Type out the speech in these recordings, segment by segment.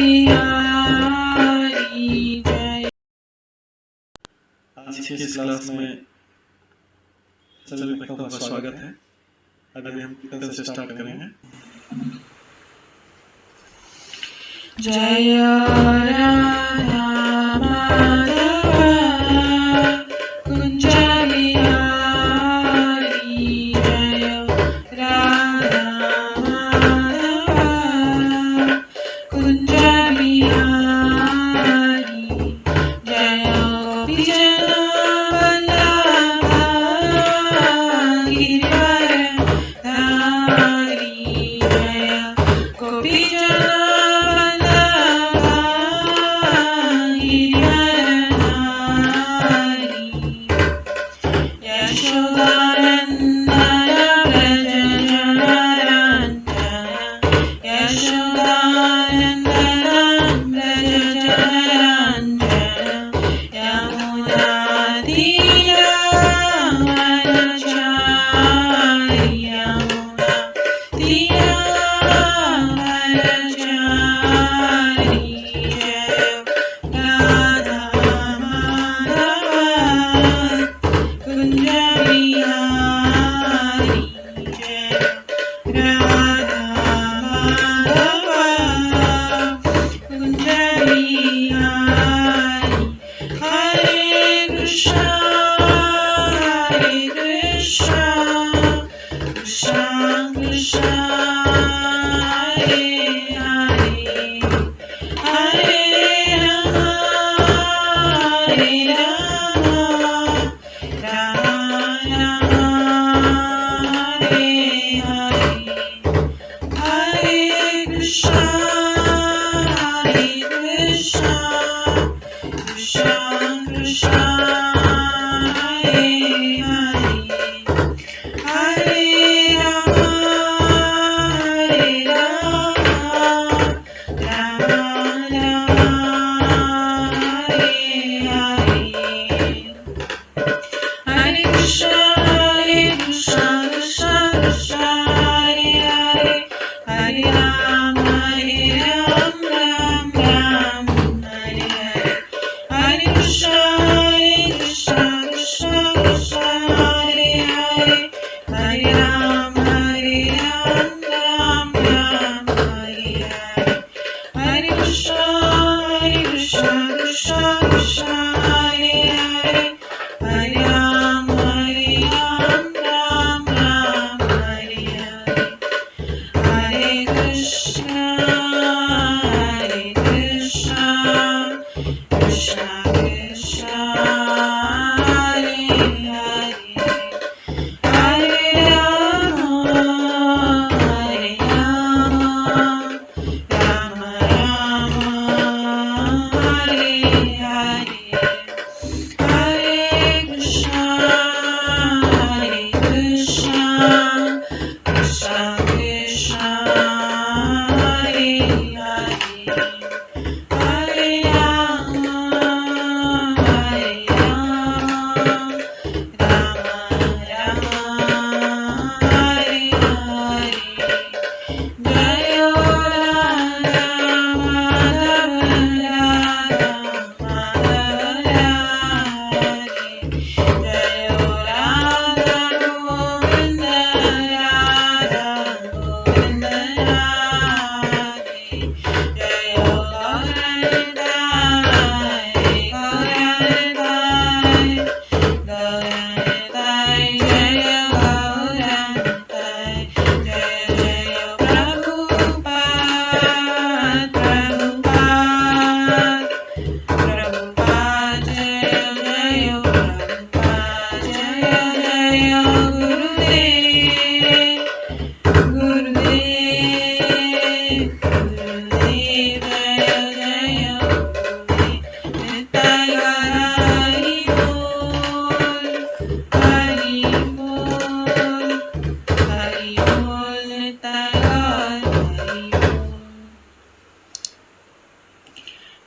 बिहारी जय। आज की इस क्लास में सभी भक्तों का स्वागत है। अभी हम कीर्तन से स्टार्ट करेंगे। जय राधा माधव कुंज बिहारी जय राधा माधव कुंज बिहारी जय गोपीजन वल्लभ गिरिवर धारी जय गोपीजन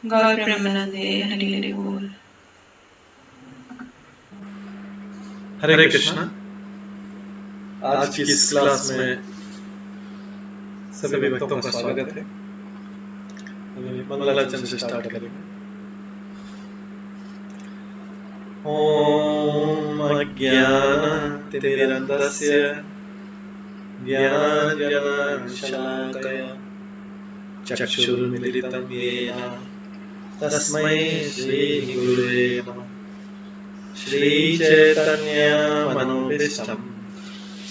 गौर प्रेमानंदे हरि हरि बोल। हरे कृष्णा। आज की इस क्लास में सभी भक्तों का स्वागत है। मंगलाचरण से स्टार्ट करेंगे। ओम अज्ञानतिमिरन्धस्य ज्ञानाञ्जनशलाकया चक्षुरुन्मिलितं येन तस्मै श्रीगुरुवे नमः। श्रीचैतन्यमनोभीष्टं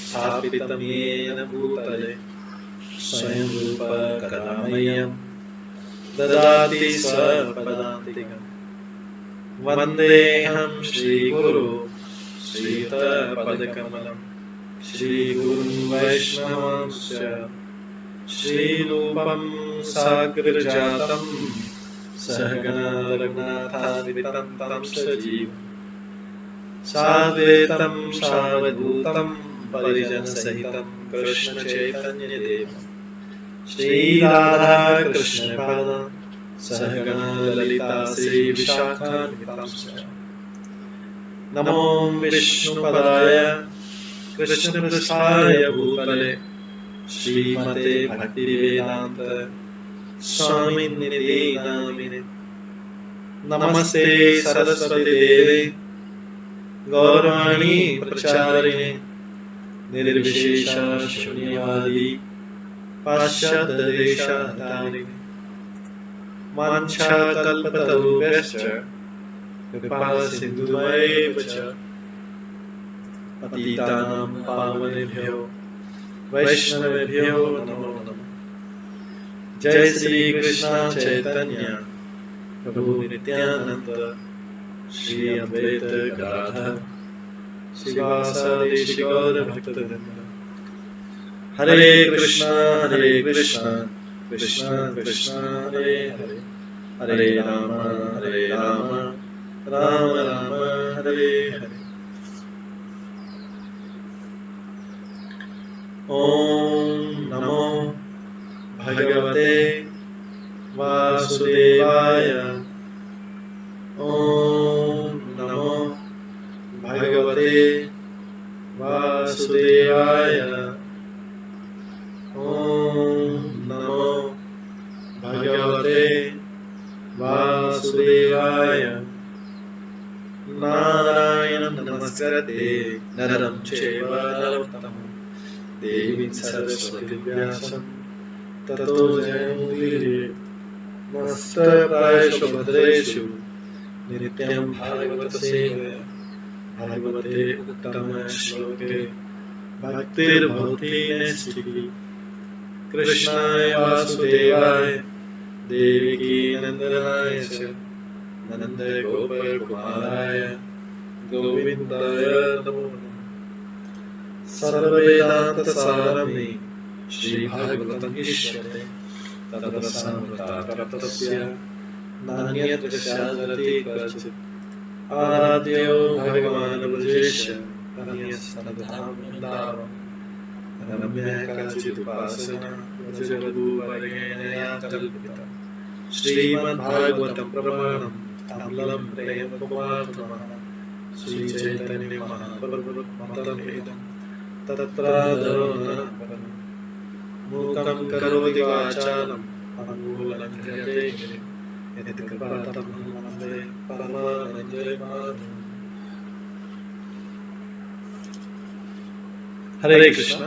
स्थापितं येन भूतले स्वयं रूप कदा मह्यं ददाति स्वपदान्तिकम्। वन्देऽहं श्रीगुरो श्रीयुतपदकमलं श्रीगुरुं वैष्णवांश्च श्रीरूपं साग्रजातं सहगणा रघुनाथान्वितं तं सजीवं साद्वैतं सावधूतं परिजनसहितं कृष्णचैतन्यदेवं श्रीराधाकृष्णपादान् सहगणा ललिता श्रीविशाखान्वितांश्च। नमो विष्णुपदाय कृष्णपृष्ठाय भूतले श्रीमते भक्तिवेदान्त स्वामिनिधि नामिने। नमस्ते सरस्वती देवे गौरवाणी प्रचारिणे निर्विशेष शून्यवादी पाश्चात्यदेशधारिणे। वाञ्छाकल्पतरुभ्यश्च कृपासिन्धुभ्यैव च पतितानां पावनेभ्यो वैष्णवेभ्यो नमो नमः। जय श्री कृष्ण चैतन्य प्रभु नित्यानंद श्री अद्वैत गदाधर श्रीवासादि गौर भक्तवृंद। हरे कृष्णा कृष्ण कृष्ण हरे हरे, हरे राम राम राम हरे हरे। ओम नमो भगवते वासुदेवाय। ओम नमो भगवते वासुदेवाय। ओम नमो भगवते वासुदेवाय। नारायणं नमस्कृत्य नरं चैव नरोत्तमं देवीं सरस्वतीं व्यासं ततो जयमुदीरयेत्। नमस्ते भद्रेषु नित्यं भागवत सेवया भगवते उत्तम श्लोके भक्तिर्भवति नैष्ठिकी। कृष्णाय वासुदेवाय देवकी नंदनाय च नंद गोपकुमाराय गोविन्दाय नमो नमः। सर्ववेदान्तसारमे श्रीभागवतम् इष्यते तदरसामृताप्तस्य नान्यत्र स्यादति क्वचित्। आराध्यो भगवान् ब्रजेश तनयस्तनधाम वृन्दावन्। रम्यः काचिदुपासना व्रजवधूवरेण्या कल्पिता। श्रीमद्भागवतं प्रमाणं अमलं प्रेमकुमारतमः श्रीचैतन्यमहाप्रभुमतमेदं तत्रादौ न परम्। मूकं करोति वाचालं पङ्गुलङ्घ्यते गिरिं यत्कृपातमहं वन्दे परमानन्दमाधवम्। हरे कृष्ण।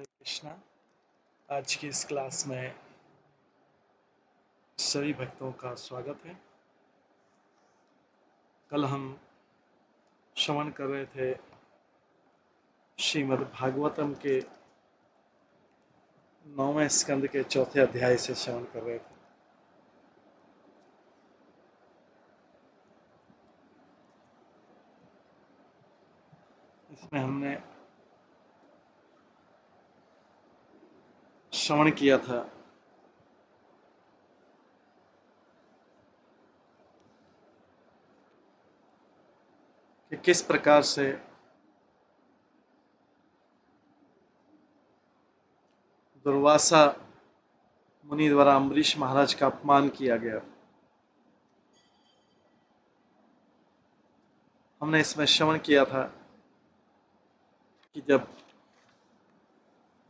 हरे कृष्णा। आज की इस क्लास में सभी भक्तों का स्वागत है। कल हम श्रवण कर रहे थे श्रीमद् भागवतम के 9वें स्कंद के 4थे अध्याय से श्रवण कर रहे थे। इसमें हमने श्रवण किया था कि किस प्रकार से दुर्वासा मुनि द्वारा अम्बरीश महाराज का अपमान किया गया। हमने इसमें श्रवण किया था कि जब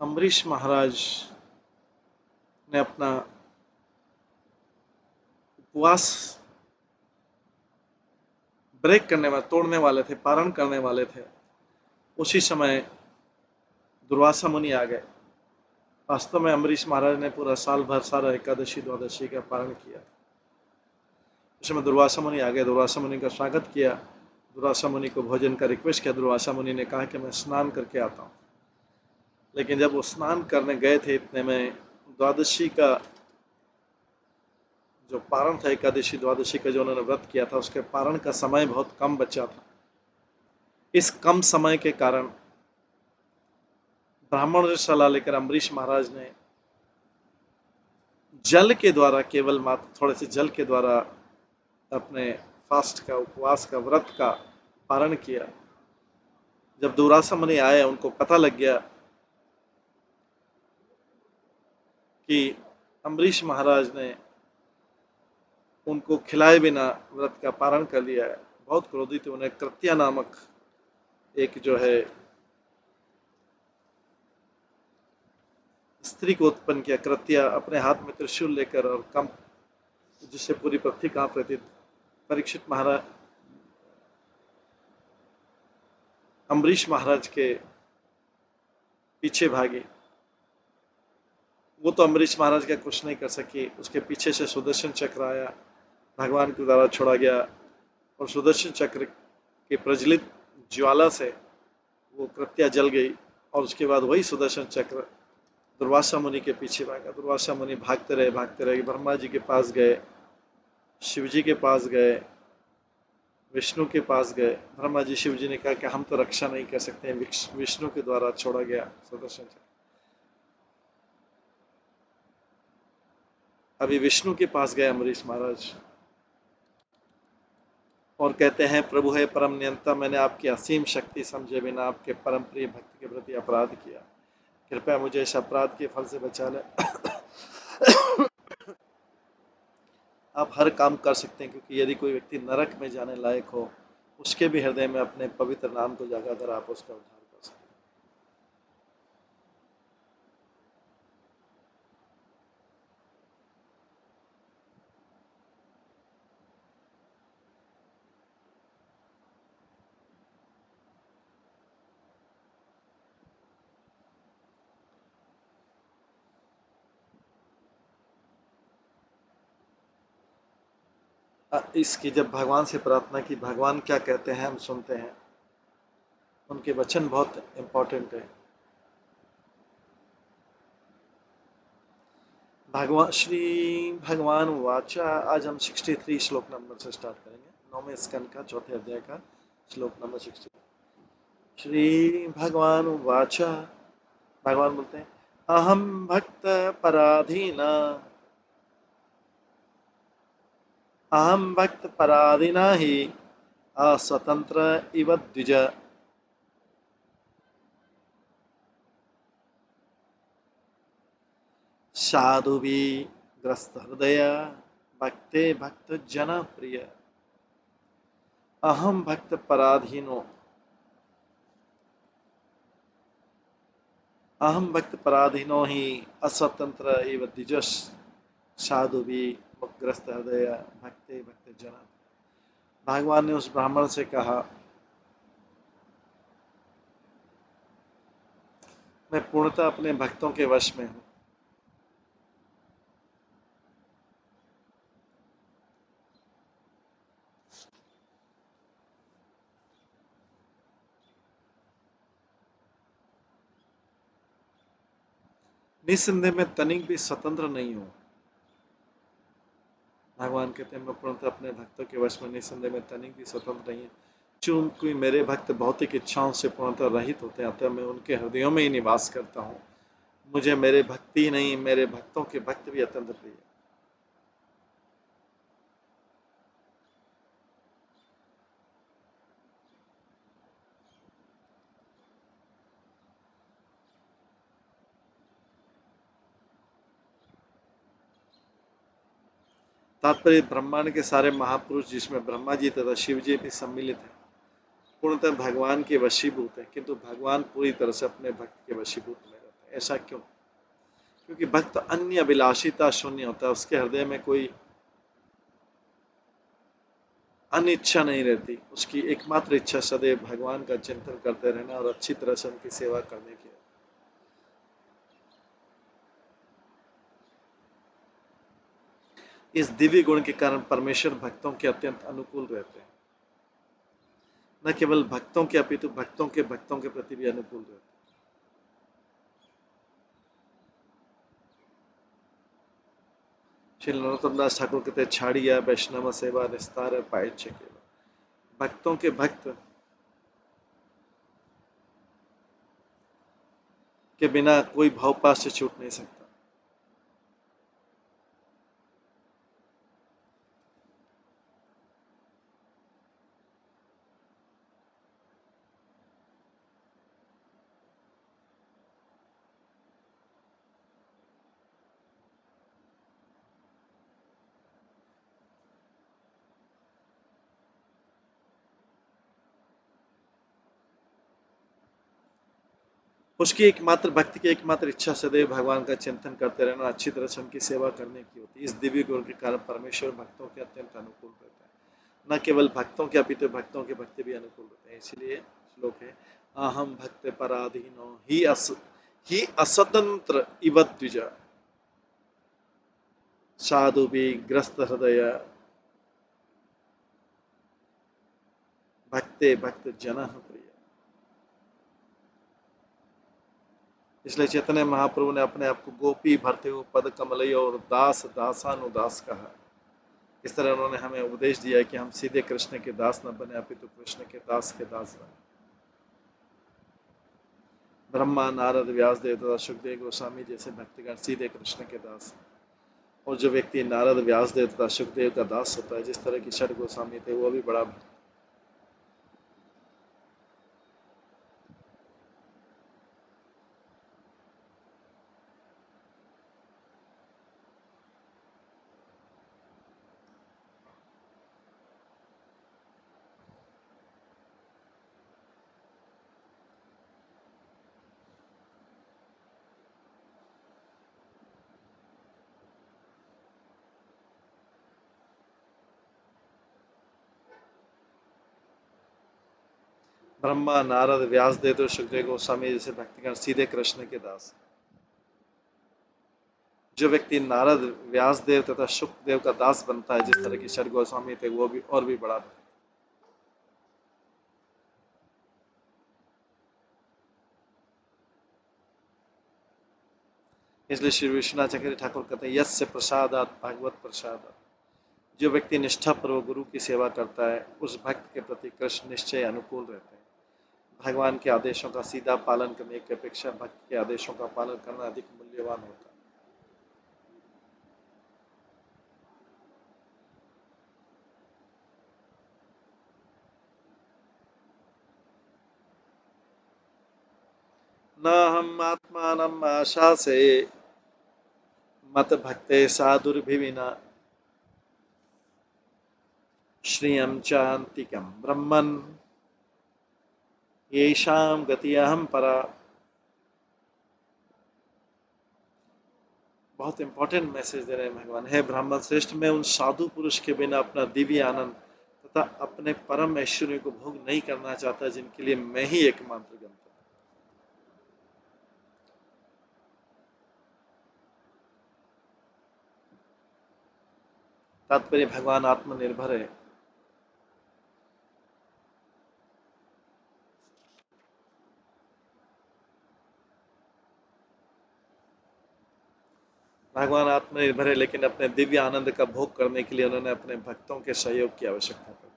अम्बरीश महाराज ने अपना उपवास ब्रेक करने वाले, तोड़ने वाले थे, पारण करने वाले थे, उसी समय दुर्वासा मुनि आ गए। वास्तव में अम्बरीश महाराज ने पूरा साल भर सारा एकादशी द्वादशी का पारण किया। उस समय दुर्वासा मुनि आ गए। दुर्वासा मुनि का स्वागत किया। दुर्वासा मुनि को भोजन का रिक्वेस्ट किया। दुर्वासा मुनि ने कहा कि मैं स्नान करके आता हूँ। लेकिन जब वो स्नान करने गए थे, इतने में द्वादशी का जो पारण था, एकादशी द्वादशी का जो उन्होंने व्रत किया था, उसके पारण का समय बहुत कम बचा था। इस कम समय के कारण ब्राह्मण से सलाह लेकर अम्बरीश महाराज ने जल के द्वारा, केवल मात्र थोड़े से जल के द्वारा अपने फास्ट का, उपवास का, व्रत का पारण किया। जब दुर्वासा मुनि आए, उनको पता लग गया कि अम्बरीश महाराज ने उनको खिलाए बिना व्रत का पारण कर लिया है। बहुत क्रोधित हुए। उन्हें कृत्या नामक एक जो है स्त्री को उत्पन्न किया। कृत्या अपने हाथ में त्रिशूल लेकर और कंप, जिससे पूरी पृथ्वी कांप रही थी। परीक्षित महाराज अम्बरीश महाराज के पीछे भागी। वो तो अम्बरीश महाराज का कुछ नहीं कर सकी। उसके पीछे से सुदर्शन चक्र आया, भगवान के द्वारा छोड़ा गया, और सुदर्शन चक्र के प्रज्वलित ज्वाला से वो कृत्या जल गई। और उसके बाद वही सुदर्शन चक्र दुर्वासा मुनि के पीछे भागा। दुर्वासा मुनि भागते रहे। ब्रह्मा जी के पास गए, शिव जी के पास गए, विष्णु के पास गए। ब्रह्मा जी, शिव जी ने कहा कि हम तो रक्षा नहीं कर सकते। विष्णु के द्वारा छोड़ा गया सुदर्शन चक्र। अभी विष्णु के पास गए अम्बरीश महाराज और कहते हैं, प्रभु है परम नियंता, मैंने आपकी असीम शक्ति समझे बिना आपके परम प्रिय भक्त के प्रति अपराध किया। कृपया मुझे इस अपराध के फल से बचा ले। आप हर काम कर सकते हैं, क्योंकि यदि कोई व्यक्ति नरक में जाने लायक हो, उसके भी हृदय में अपने पवित्र नाम को जगाकर आप उसका उद्धार कर सकते हैं। इसकी जब भगवान से प्रार्थना की, भगवान क्या कहते हैं हम सुनते हैं। उनके वचन बहुत इंपॉर्टेंट है। भगवान श्री भगवान वाचा। आज हम 63 श्लोक नंबर से स्टार्ट करेंगे। 9वें स्कंद का 4थे अध्याय का श्लोक नंबर 63। श्री भगवान वाचा। भगवान बोलते हैं, अहम भक्त पराधीन, अहम भक्त पराधीना ही अस्वतंत्र इव द्विज। साधु भी ग्रस्त हृदय, भक्ते भक्त जन प्रिय। अहम भक्त पराधीनो, अहम भक्त पराधीनो ही अस्वतंत्र एव द्विजस। साधु भी ग्रस्त हृदय, भक्ते भक्त जन। भगवान ने उस ब्राह्मण से कहा मैं पूर्णतः अपने भक्तों के वश में हूँ। निस्संदेह मैं तनिक भी स्वतंत्र नहीं हूँ। भगवान कहते हैं मैं पूर्णतः अपने भक्तों के वश में, निस्संदेह में तनिक भी स्वतंत्र नहीं है। चूंकि मेरे भक्त भौतिक इच्छाओं से पूर्णतः रहित होते हैं, अतः मैं उनके हृदयों में ही निवास करता हूँ। मुझे मेरे भक्ति ही नहीं, मेरे भक्तों के भक्त भी अत्यंत प्रिय है। तात्पर्य ब्रह्मांड के सारे महापुरुष, जिसमें ब्रह्मा जी तथा शिव जी भी सम्मिलित हैं, पूर्णतः भगवान के वशीभूत है, किंतु भगवान पूरी तरह से अपने भक्त के वशीभूत में रहते हैं। ऐसा क्यों? क्योंकि भक्त अन्य अभिलाषिता शून्य होता है, उसके हृदय में कोई अन्य इच्छा नहीं रहती। उसकी एकमात्र इच्छा सदैव भगवान का चिंतन करते रहना और अच्छी तरह से उनकी सेवा करने की। इस दिव्य गुण के कारण परमेश्वर भक्तों के अत्यंत अनुकूल रहते हैं। न केवल भक्तों के अपितु भक्तों के प्रति भी अनुकूल रहते हैं। श्री नरोत्तम दास ठाकुर कहते हैं, छाड़िया वैष्णव सेवा निस्तार पाए केवल। भक्तों के भक्त के बिना कोई भावपास से छूट नहीं सकता। उसकी एकमात्र भक्ति की एकमात्र इच्छा सदैव भगवान का चिंतन करते रहना, अच्छी तरह से उनकी सेवा करने की होती है। इस दिव्य गुण के कारण परमेश्वर भक्तों के अत्यंत अनुकूल रहता है। न केवल भक्तों के अपितु भक्तों के भक्ति भी अनुकूल रहते हैं। इसलिए श्लोक है, अहम भक्त पराधीनो ही असतंत्र इव द्विज साधु भी ग्रस्त हृदय भक्ते भक्त जन प्रिय। इसलिए चैतन्य महाप्रभु ने अपने आप को गोपी भरते हुए पद कमलय और दास दासानुदास कहा। इस तरह उन्होंने हमें उपदेश दिया कि हम सीधे कृष्ण के दास न बने, अपितु कृष्ण के दास बने। ब्रह्मा नारद व्यासदेव तथा सुखदेव गोस्वामी जैसे भक्तगण सीधे कृष्ण के दास हैं। और जो व्यक्ति नारद व्यासदेव तथा सुखदेव का दास होता है, जिस तरह की षट गोस्वामी थे, वो भी बड़ा भक्त। ब्रह्मा नारद व्यासदेव तो सुखदेव गोस्वामी जैसे भक्तगण सीधे कृष्ण के दास। जो व्यक्ति नारद व्यासदेव तथा सुखदेव का दास बनता है, जिस तरह की षट गोस्वामी थे, वो भी और भी बड़ा भक्त। इसलिए श्री विश्वनाथ चक्रवर्ती ठाकुर कहते हैं, यस्य प्रसादात भागवत प्रसादात। जो व्यक्ति निष्ठापूर्वक गुरु की सेवा करता है, उस भक्त के प्रति कृष्ण निश्चय अनुकूल रहते हैं। भगवान के आदेशों का सीधा पालन करने की अपेक्षा भक्त के आदेशों का पालन करना अधिक मूल्यवान होता है। न हम आत्मानम आशा से मत भक्ते साधुर्भिविना श्रियं चान्तिकं ब्रह्मन् येषां गति अहम परा। बहुत इंपॉर्टेंट मैसेज दे रहे हैं भगवान। है ब्राह्मण श्रेष्ठ, मैं उन साधु पुरुष के बिना अपना दिव्य आनंद तथा अपने परम ऐश्वर्य को भोग नहीं करना चाहता, जिनके लिए मैं ही एकमात्र गंतव्य। तात्पर्य भगवान आत्मनिर्भर है। भगवान आत्मनिर्भर है, लेकिन अपने दिव्य आनंद का भोग करने के लिए उन्होंने अपने भक्तों के सहयोग की आवश्यकता पड़ी।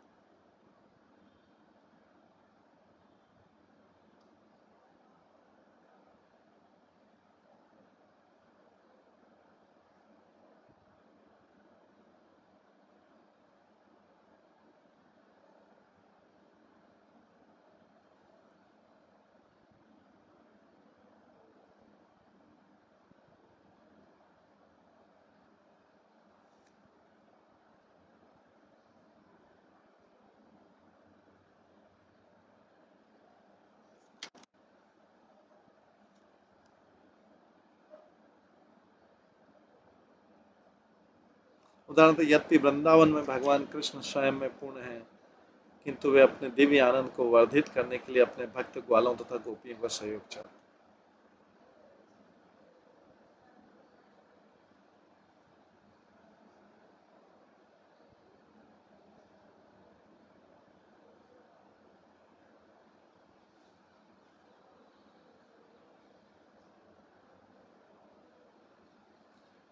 उदाहरण, यद्यपि वृंदावन में भगवान कृष्ण स्वयं में पूर्ण हैं, किंतु वे अपने दिव्य आनंद को वर्धित करने के लिए अपने भक्त ग्वालों तथा गोपियों का सहयोग चाहते हैं।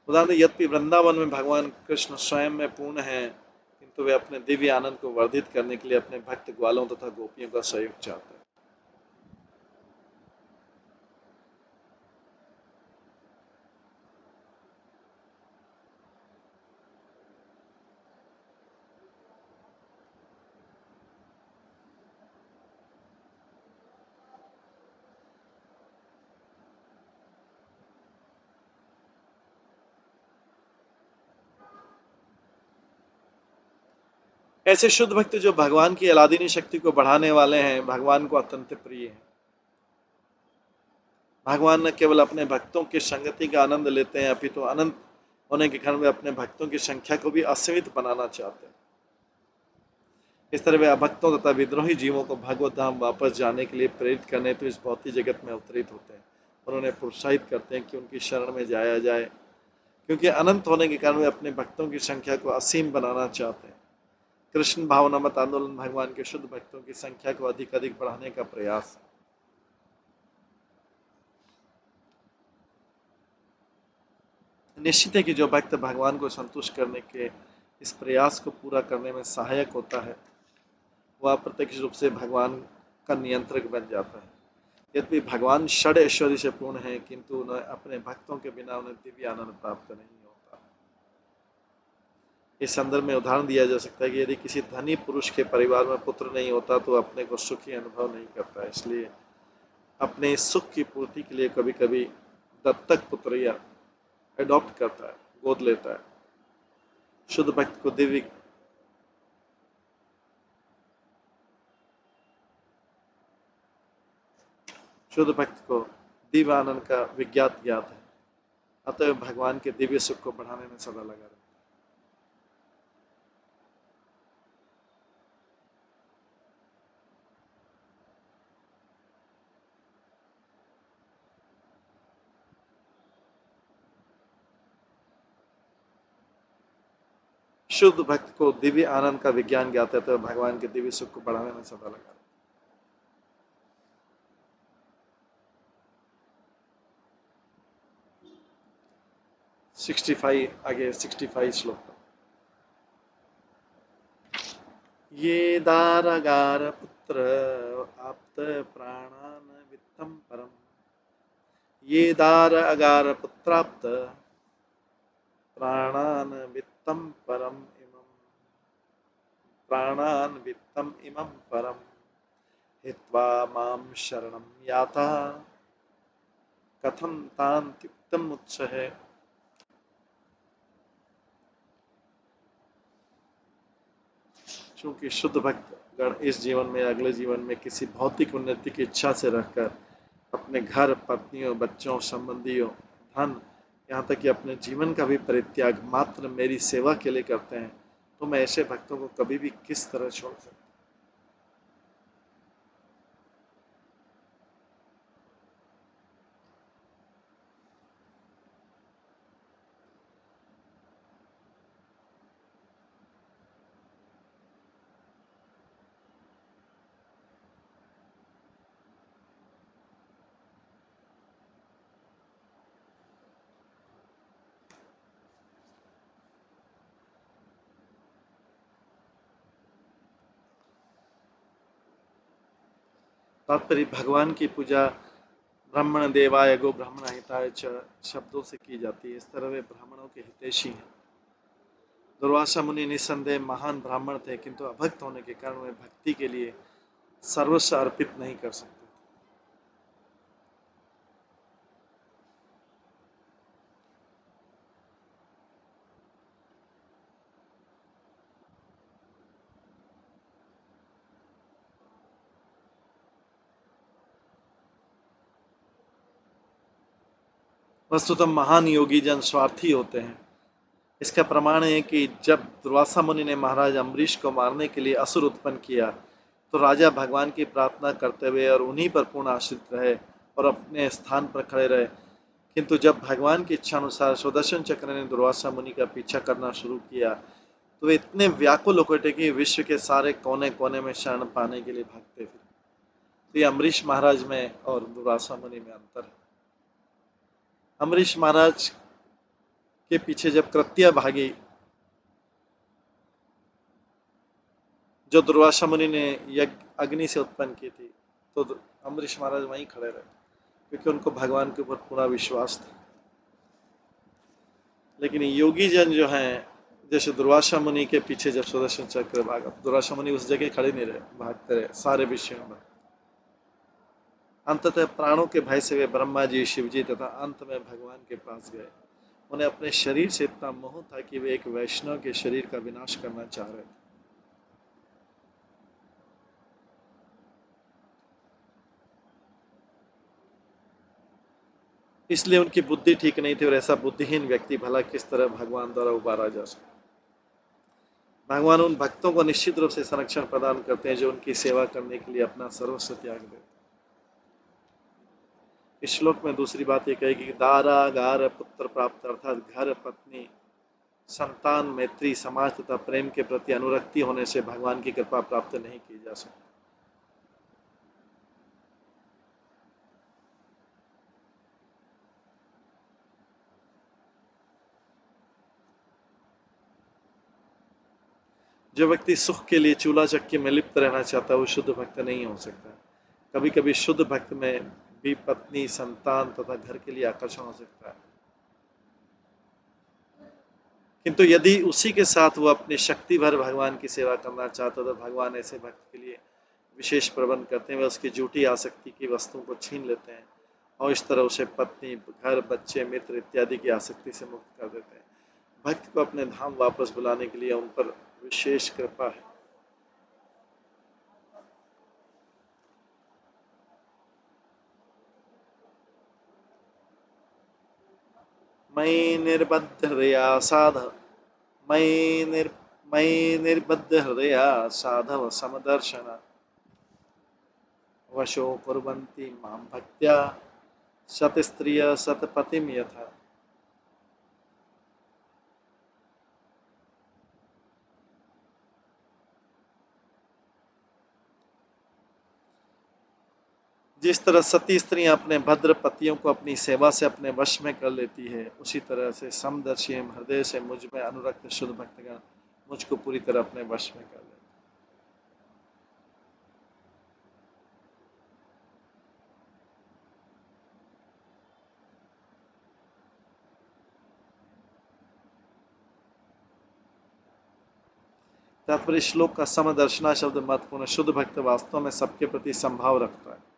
उदाहरण, यद्यपि वृंदावन में भगवान कृष्ण स्वयं में पूर्ण हैं, किंतु वे अपने दिव्य आनंद को वर्धित करने के लिए अपने भक्त ग्वालों तथा गोपियों का सहयोग चाहते हैं। ऐसे शुद्ध भक्त जो भगवान की अलादीनी शक्ति को बढ़ाने वाले हैं, भगवान को अत्यंत प्रिय हैं। भगवान न केवल अपने भक्तों की संगति का आनंद लेते हैं, अपितु अनंत होने के कारण वे अपने भक्तों की संख्या को भी असीमित बनाना चाहते हैं। इस तरह वे अभक्तों तथा विद्रोही जीवों को भगवत धाम वापस जाने के लिए प्रेरित करने तो इस भौतिक जगत में अवतरित होते हैं और उन्हें प्रोत्साहित करते हैं कि उनकी शरण में जाया जाए, क्योंकि अनंत होने के कारण वे अपने भक्तों की संख्या को असीम बनाना चाहते हैं। कृष्ण भावनामत आंदोलन भगवान के शुद्ध भक्तों की संख्या को अधिक अधिक बढ़ाने का प्रयास है। निश्चित है कि जो भक्त भगवान को संतुष्ट करने के इस प्रयास को पूरा करने में सहायक होता है, वह अप्रत्यक्ष रूप से भगवान का नियंत्रक बन जाता है। यद्यपि भगवान षड ऐश्वर्य से पूर्ण है, किंतु उन्हें अपने भक्तों के बिना उन्हें दिव्य आनंद प्राप्त नहीं होता। इस संदर्भ में उदाहरण दिया जा सकता है कि यदि किसी धनी पुरुष के परिवार में पुत्र नहीं होता तो अपने को सुखी अनुभव नहीं करता, इसलिए अपने सुख की पूर्ति के लिए कभी कभी दत्तक पुत्र या एडॉप्ट करता है, गोद लेता है। शुद्ध भक्त को दिव्य शुद्ध भक्त को दिव्य आनंद का विज्ञात ज्ञात है, अतः भगवान के दिव्य सुख को बढ़ाने में सदा लगा रहता है। शुद्ध भक्त को दिव्य आनंद का विज्ञान ज्ञात है, तो भगवान के दिव्य सुख को बढ़ाने में सदा लगा। 65 आगे 65 श्लोक। ये दारगार पुत्र आप्त प्राणान वित्तम परम, ये दार अगार पुत्राप्त प्राणान वित्तम परम इमं, प्राणान वित्तम इमं परम हित्वा माम शरणं याता कथं तान्त्युक्तम उत्सहे। चूंकि शुद्ध भक्त गण इस जीवन में अगले जीवन में किसी भौतिक उन्नति की इच्छा से रहकर अपने घर, पत्नियों, बच्चों, संबंधियों, धन, यहाँ तक कि अपने जीवन का भी परित्याग मात्र मेरी सेवा के लिए करते हैं, तो मैं ऐसे भक्तों को कभी भी किस तरह छोड़ सकता। तात्पर्य भगवान की पूजा ब्राह्मण देवाय गो ब्राह्मण हिताय च शब्दों से की जाती है। इस तरह वे ब्राह्मणों के हितैषी हैं। दुर्वासा मुनि निस्संदेह महान ब्राह्मण थे, किंतु अभक्त होने के कारण वे भक्ति के लिए सर्वस्व अर्पित नहीं कर सकते। वस्तुतः महान योगी जन स्वार्थी होते हैं। इसका प्रमाण है कि जब दुर्वासा मुनि ने महाराज अम्बरीश को मारने के लिए असुर उत्पन्न किया, तो राजा भगवान की प्रार्थना करते हुए और उन्हीं पर पूर्ण आश्रित रहे और अपने स्थान पर खड़े रहे। किंतु जब भगवान की इच्छा अनुसार सुदर्शन चक्र ने दुर्वासा मुनि का पीछा करना शुरू किया, तो वे इतने व्याकुल हो उठे कि विश्व के सारे कोने कोने में शरण पाने के लिए भागते थे। तो ये अम्बरीश महाराज में और दुर्वासा मुनि में अंतर है। अम्बरीश महाराज के पीछे जब कृत्या भागी, जो दुर्वासा मुनि ने यज्ञ अग्नि से उत्पन्न की थी, तो अम्बरीश महाराज वहीं खड़े रहे, क्योंकि उनको भगवान के ऊपर पूरा विश्वास था। लेकिन योगी जन जो हैं, जैसे दुर्वासा मुनि के पीछे जब सुदर्शन चक्र भागा, दुर्वासा मुनि उस जगह खड़े नहीं रहे, भागते रहे सारे विषयों में। अंततः प्राणों के भय से वे ब्रह्मा जी, शिव जी तथा अंत में भगवान के पास गए। उन्हें अपने शरीर से इतना मोह था कि वे एक वैष्णव के शरीर का विनाश करना चाह रहे थे। इसलिए उनकी बुद्धि ठीक नहीं थी, और ऐसा बुद्धिहीन व्यक्ति भला किस तरह भगवान द्वारा उबारा जा सकता। भगवान उन भक्तों को निश्चित रूप से संरक्षण प्रदान करते हैं जो उनकी सेवा करने के लिए अपना सर्वस्व त्याग देते हैं। इस श्लोक में दूसरी बात यह कहेगी कि दारा गार पुत्र प्राप्त अर्थात घर, पत्नी, संतान, मैत्री, समाज तथा प्रेम के प्रति अनुरक्ति होने से भगवान की कृपा प्राप्त नहीं की जा सकती। जो व्यक्ति सुख के लिए चूल्हा चक्की में लिप्त रहना चाहता है, वो शुद्ध भक्त नहीं हो सकता। कभी कभी शुद्ध भक्त में भी पत्नी, संतान तथा घर के लिए आकर्षण हो सकता है, किंतु यदि उसी के साथ वो अपनी शक्ति भर भगवान की सेवा करना चाहता है, तो भगवान ऐसे भक्त के लिए विशेष प्रबंध करते हैं। वे उसकी झूठी आसक्ति की वस्तुओं को छीन लेते हैं और इस तरह उसे पत्नी, घर, बच्चे, मित्र इत्यादि की आसक्ति से मुक्त कर देते हैं। भक्त को अपने धाम वापस बुलाने के लिए उन पर विशेष कृपा है। मयि निर्बद्ध हृदया साध मयि निर्बद्ध हृदया साधव समदर्शन वशो कुर्वन्ति मां भक्त्या सतस्त्रिय सतपतिम यथा। जिस तरह सती स्त्रियां अपने भद्र पतियों को अपनी सेवा से अपने वश में कर लेती है, उसी तरह से समदर्शी हृदय से मुझ में अनुरक्त शुद्ध भक्तगण मुझको पूरी तरह अपने वश में कर लेते। तात्पर्य श्लोक का समदर्शना शब्द महत्वपूर्ण। शुद्ध भक्त वास्तव में सबके प्रति संभाव रखता है।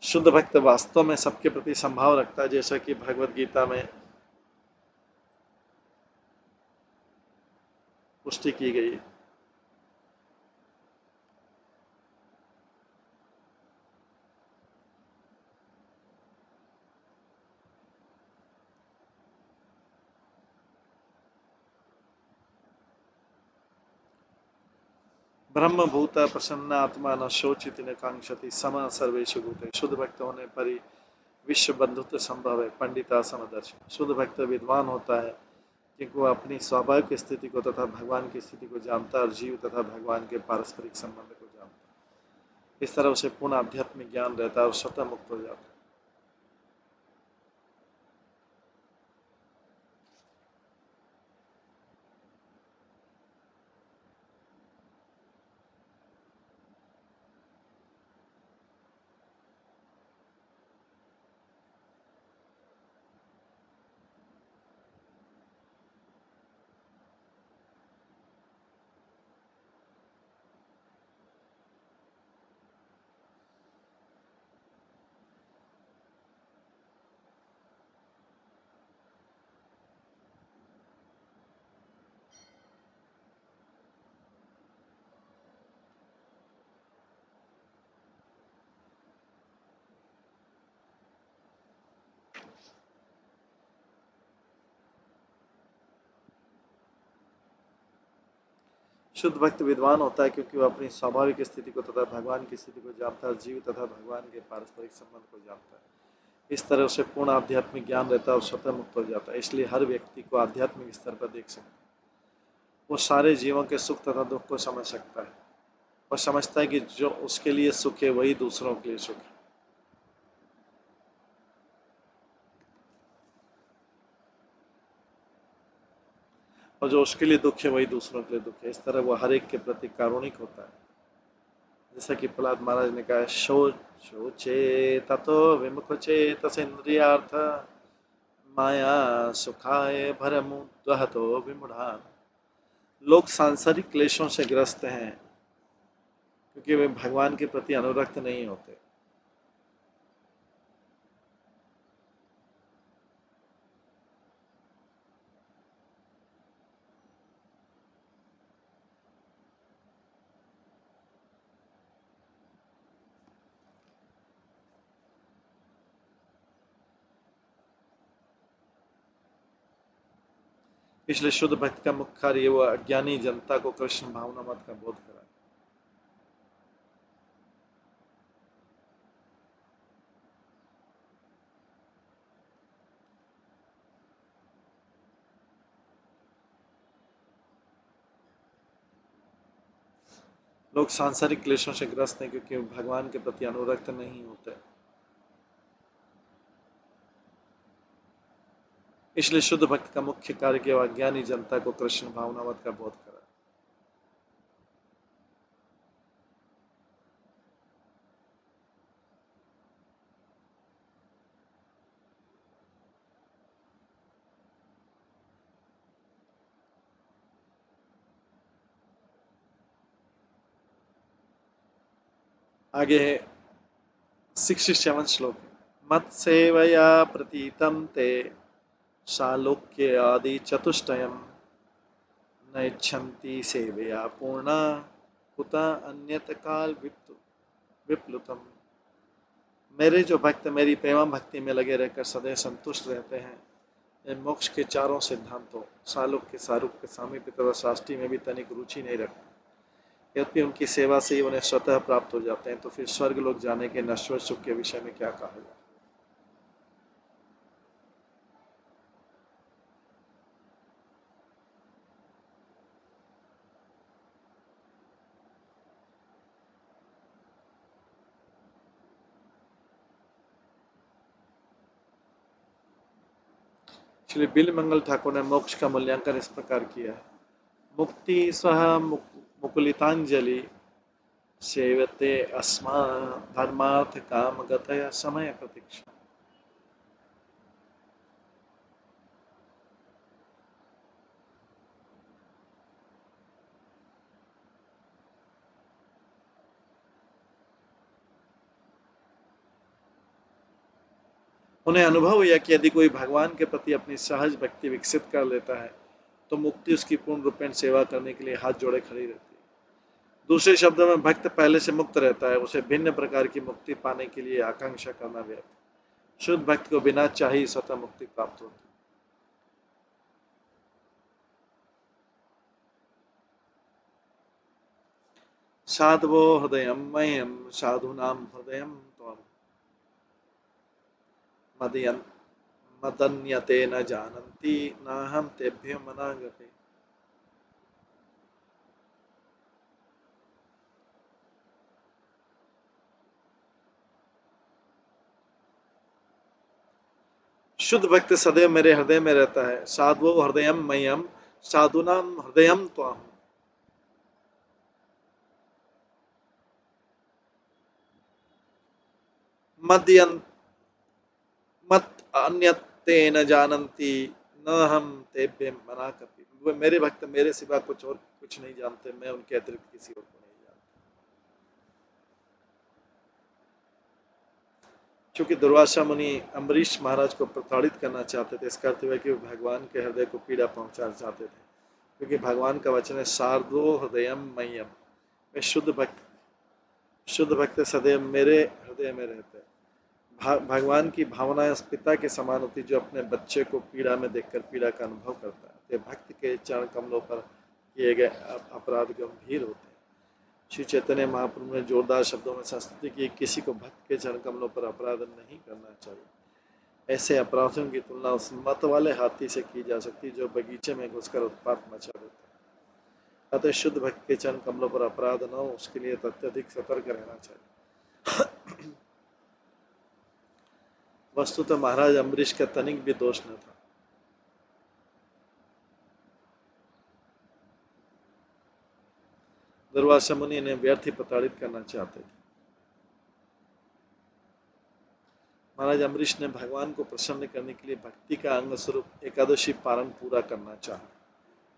शुद्ध भक्त वास्तव में सबके प्रति संभाव रखता है, जैसा कि भगवत गीता में पुष्टि की गई है। ब्रह्म भूत प्रसन्न आत्मा न शोचित न कांक्षति सम सर्वेषु भूतेषु। शुद्ध भक्त होने पर ही विश्व बंधुत्व संभव है। पंडिता समदर्शी। शुद्ध भक्त विद्वान होता है क्योंकि वह अपनी स्वाभाविक स्थिति को तथा भगवान की स्थिति को जानता है और जीव तथा भगवान के पारस्परिक संबंध को जानता है। इस तरह उसे पूर्ण आध्यात्मिक ज्ञान रहता है और स्वतः मुक्त हो जाता है। शुद्ध भक्त विद्वान होता है क्योंकि वह अपनी स्वाभाविक स्थिति को तथा भगवान की स्थिति को जानता है और जीव तथा भगवान के पारस्परिक संबंध को जानता है। इस तरह उसे पूर्ण आध्यात्मिक ज्ञान रहता है और स्वतः मुक्त हो जाता है। इसलिए हर व्यक्ति को आध्यात्मिक स्तर पर देख सकता है। वो सारे जीवों के सुख तथा दुख को समझ सकता है और समझता है कि जो उसके लिए सुख है वही दूसरों के लिए सुख है, और जो उसके लिए दुख है वही दूसरों के लिए दुख है। इस तरह वो हर एक के प्रति कारुणिक होता है। जैसा कि प्रहलाद महाराज ने कहा, शोचे ततो विमुख चेतस इंद्रियार्थ माया सुखाय भरमुद्वहतो विमूढ़ान्। लोग सांसारिक क्लेशों से ग्रस्त हैं क्योंकि वे भगवान के प्रति अनुरक्त नहीं होते। इसलिए शुद्ध भक्त का मुख्य कार्य वो अज्ञानी जनता को कृष्ण भावना मत का बोध करा। लोग सांसारिक क्लेशों से ग्रस्त हैं क्योंकि भगवान के प्रति अनुरक्त नहीं होते। इसलिए शुद्ध भक्त का मुख्य कार्य केवल अज्ञानी जनता को कृष्ण भावनावत का बोध करा। आगे है 67 श्लोक। मत सेवया प्रतीतम ते सालोक्य आदि चतुष्टयम न इच्छन्ति सेवया पूर्णा कुता अन्यत काल विप्लुतम। मेरे जो भक्त मेरी प्रेमा भक्ति में लगे रहकर सदैव संतुष्ट रहते हैं, वे मोक्ष के चारों सिद्धांतों सालोक्य, सारूप्य, सामीप्य तथा साष्टी में भी तनिक रुचि नहीं रखते। यद्यपि उनकी सेवा से ही उन्हें स्वतः प्राप्त हो जाते हैं, तो फिर स्वर्ग लोग जाने के नश्वर सुख के विषय में क्या कहा जाए। श्री बिल मंगल ठाकुर ने मोक्ष का मूल्यांकन इस प्रकार किया है। मुक्ति स्वः मुकुलितांजलि सेवते अस्मा धर्मार्थ काम गतया समय प्रतीक्षा। उन्हें अनुभव हुआ कि यदि कोई भगवान के प्रति अपनी सहज भक्ति विकसित कर लेता है तो मुक्ति उसकी पूर्ण रूपेण सेवा करने के लिए हाथ जोड़े खड़ी रहती है। दूसरे शब्दों में भक्त पहले से मुक्त रहता है, उसे भिन्न प्रकार की मुक्ति पाने के लिए आकांक्षा करना व्यर्थ है। शुद्ध भक्त को बिना चाहे स्वतः मुक्ति प्राप्त होती है। साधवो हृदय मह्यम साधूनां हृदय त्वं मदन्यते न जानन्ति नाहं तेभ्यो मनागते। शुद्ध भक्त सदैव मेरे हृदय में रहता है। साधवो हृदय मह्यम साधूनां हृदय त्वं मत अन्यते न जानन्ति न हम तेभ्य मना करती। वो मेरे भक्त मेरे सिवा कुछ और कुछ नहीं जानते, मैं उनके अतिरिक्त किसी और को नहीं जानता। क्योंकि दुर्वासा मुनि अम्बरीश महाराज को प्रताड़ित करना चाहते थे, इसका अर्थ है कि वो भगवान के हृदय को पीड़ा पहुंचाना चाहते थे, क्योंकि भगवान का वचन है शारदो हृदयम मह्यम। वे शुद्ध भक्त सदैव मेरे हृदय में रहते हैं। भगवान की भावना उस पिता के समान होती जो अपने बच्चे को पीड़ा में देखकर पीड़ा का अनुभव करता है। तो भक्त के चरण कमलों पर किए गए अपराध गंभीर होते हैं। श्री चैतन्य महाप्रभु ने जोरदार शब्दों में संस्तुति की, किसी को भक्त के चरण कमलों पर अपराध नहीं करना चाहिए। ऐसे अपराधों की तुलना उस मत वाले हाथी से की जा सकती जो बगीचे में घुसकर उत्पात मचा देता है। अतः शुद्ध भक्त के चरण कमलों पर अपराध न हो, उसके लिए अत्यधिक सतर्क रहना चाहिए। वस्तुतः महाराज अम्बरीश का तनिक भी दोष न था। दुर्वासा मुनि ने व्यर्थ ही प्रताड़ित करना चाहते थे। महाराज अम्बरीश ने भगवान को प्रसन्न करने के लिए भक्ति का अंग स्वरूप एकादशी पारण पूरा करना चाहा।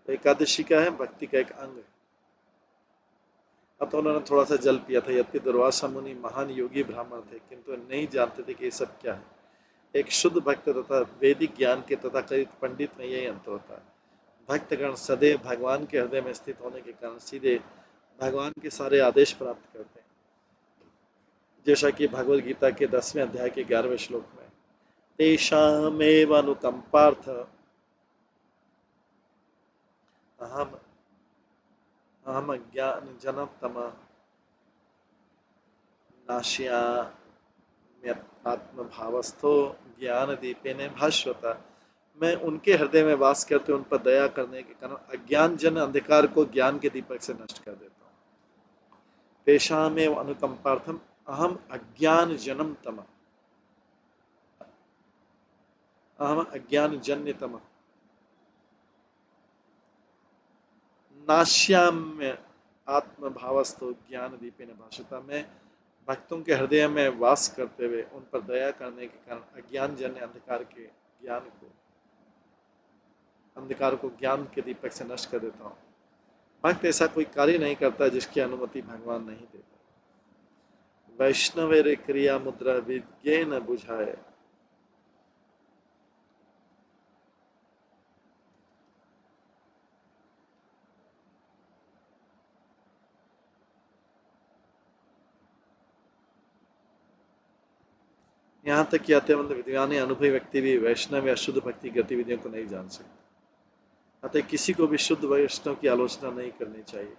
तो एकादशी का है, भक्ति का एक अंग है। अब तो उन्होंने थोड़ा सा जल पिया था। यद्यपि दुर्वासा मुनि महान योगी ब्राह्मण थे, किंतु नहीं जानते थे कि ये सब क्या है। एक शुद्ध भक्त तथा वैदिक ज्ञान के तथाकथित पंडित में यही अंतर होता है। भक्तगण सदैव भगवान के हृदय में स्थित होने के कारण सीधे भगवान के सारे आदेश प्राप्त करते हैं। जैसा कि भगवद गीता के 10वें अध्याय के 11वें श्लोक में, तेषामेव अनुकंपार्थ अहम अहम ज्ञान जनम तम नाश्याम्यत्मात्मभावस्थो ज्ञान दीपेन भास्वता। मैं उनके हृदय में वास करते उन पर दया करने के कारण अज्ञान जन अंधकार को ज्ञान के दीपक से नष्ट कर देता हूँ। तेषामेव अनुकंपार्थम अहम अज्ञान जनम तम, अहम अज्ञान जन्य तम नाश्याम्य आत्मभावस्थो ज्ञान दीपेन भास्वता। मैं भक्तों के हृदय में वास करते हुए उन पर दया करने के कारण अज्ञान जन्य अंधकार को ज्ञान के दीपक से नष्ट कर देता हूँ। भक्त ऐसा कोई कार्य नहीं करता जिसकी अनुमति भगवान नहीं देता। वैष्णवेरे क्रिया मुद्रा विज्ञे न बुझाए। यहाँ तक कि अत्यंत विद्वान अनुभवी व्यक्ति भी वैष्णव या शुद्ध भक्ति गतिविधियों को नहीं जान सकते। अतः किसी को भी शुद्ध वैष्णव की आलोचना नहीं करनी चाहिए।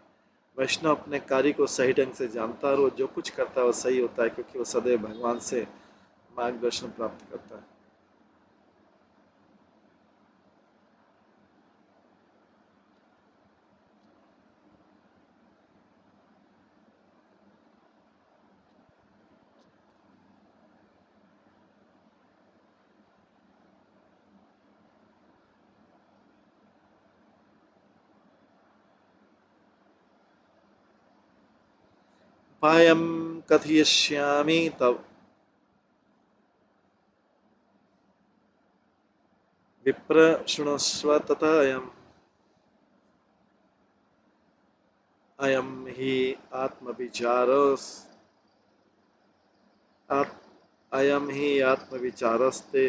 वैष्णव अपने कार्य को सही ढंग से जानता है और वो जो कुछ करता है वो सही होता है, क्योंकि वो सदैव भगवान से मार्गदर्शन प्राप्त करता है। उपायं कथयिष्यामि तव विप्र शृणुष्व तथा अयं हि आत्मविचारस्ते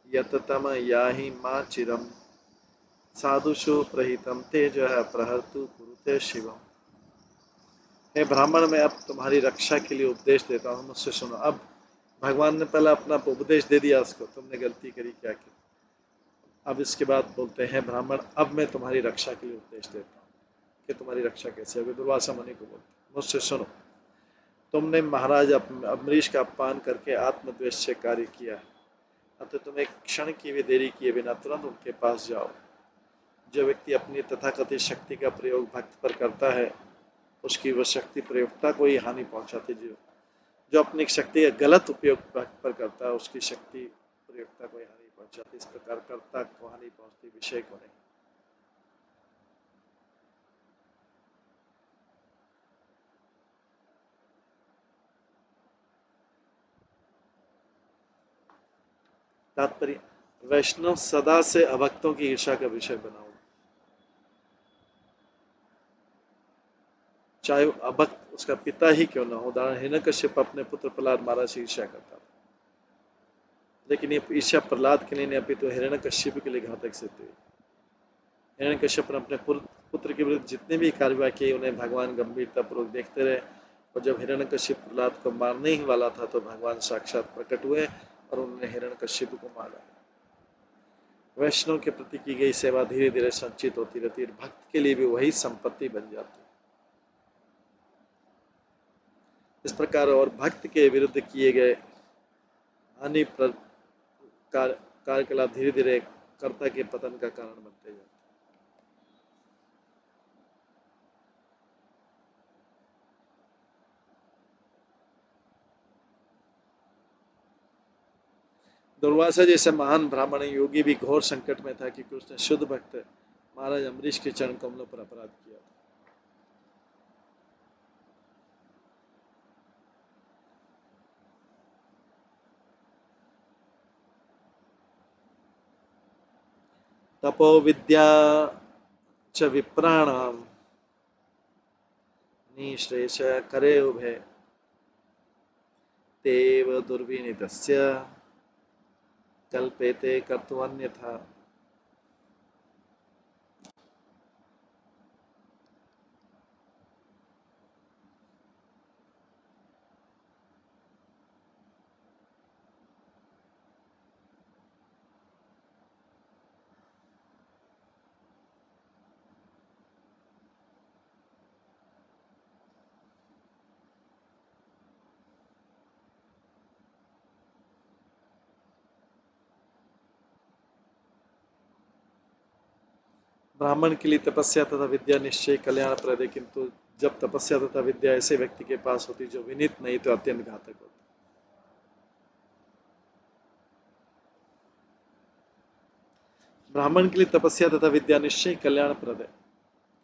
यततम याहि मा चिरम साधुषु प्रहितम तेजः प्रहर्तु कुरुते शिवम। हे ब्राह्मण, मैं अब तुम्हारी रक्षा के लिए उपदेश देता हूँ, मुझसे सुनो। अब भगवान ने पहले अपना उपदेश दे दिया उसको, तुमने गलती करी क्या की। अब इसके बाद बोलते हैं ब्राह्मण, अब मैं तुम्हारी रक्षा के लिए उपदेश देता हूँ कि तुम्हारी रक्षा कैसे होगी। दुर्वासा मुनि को बोलते, मुझसे सुनो। तुमने महाराज अम्बरीश का अपमान करके आत्मद्वेष से कार्य किया है, अतः तुम एक क्षण की भी देरी किए बिना तुरंत उनके पास जाओ। जो व्यक्ति अपनी तथाकथित शक्ति का प्रयोग भक्त पर करता है, उसकी वह शक्ति प्रयोक्ता को ही हानि पहुंचाती। जो अपनी शक्ति का गलत उपयोग भक्त पर करता है, उसकी शक्ति प्रयोक्ता को ही हानि पहुंचाती। इस प्रकार कर्ता को हानि पहुंचती, विषय को नहीं। तात्पर्य, वैष्णव सदा से अभक्तों की ईर्षा का विषय बना हुआ, चाहे वो अभक्त उसका पिता ही क्यों न हो। उदाहरण, हिरण्यकश्यप अपने पुत्र प्रहलाद महाराज से ईर्षा करता था, लेकिन ये ईर्षा प्रहलाद के लिए नहीं, अपितु हिरण्यकश्यप के लिए घातक सिद्ध हुई। हिरण्यकश्यप ने अपने पुत्र के विरुद्ध जितने भी कार्रवाई किए, उन्हें भगवान गंभीरतापूर्वक देखते रहे। और जब हिरण्यकश्यप प्रहलाद को मारने ही वाला था, तो भगवान साक्षात प्रकट हुए और उन्होंने हिरण्यकश्यप को मारा। वैष्णव के प्रति की गई सेवा धीरे धीरे संचित होती रहती है, भक्त के लिए भी वही संपत्ति बन जाती है। इस प्रकार और भक्त के विरुद्ध किए गए हानि कार्यकलाप धीरे धीरे कर्ता के पतन का कारण बनते जाते हैं। दुर्वासा जैसे महान ब्राह्मण योगी भी घोर संकट में था क्योंकि उसने शुद्ध भक्त महाराज अम्बरीश के चरण कमलों पर अपराध किया। तपो विद्या च विप्राणाम निःश्रेष करे उभे तेव दुर्विनीतस्य कल्पेते कर्तुमन्यथा। ब्राह्मण के लिए तपस्या तथा विद्या निश्चय कल्याणप्रद है, किंतु जब तपस्या तथा विद्या ऐसे व्यक्ति के पास होती जो विनीत नहीं तो अत्यंत घातक होती। ब्राह्मण के लिए तपस्या तथा विद्या निश्चय कल्याणप्रद है,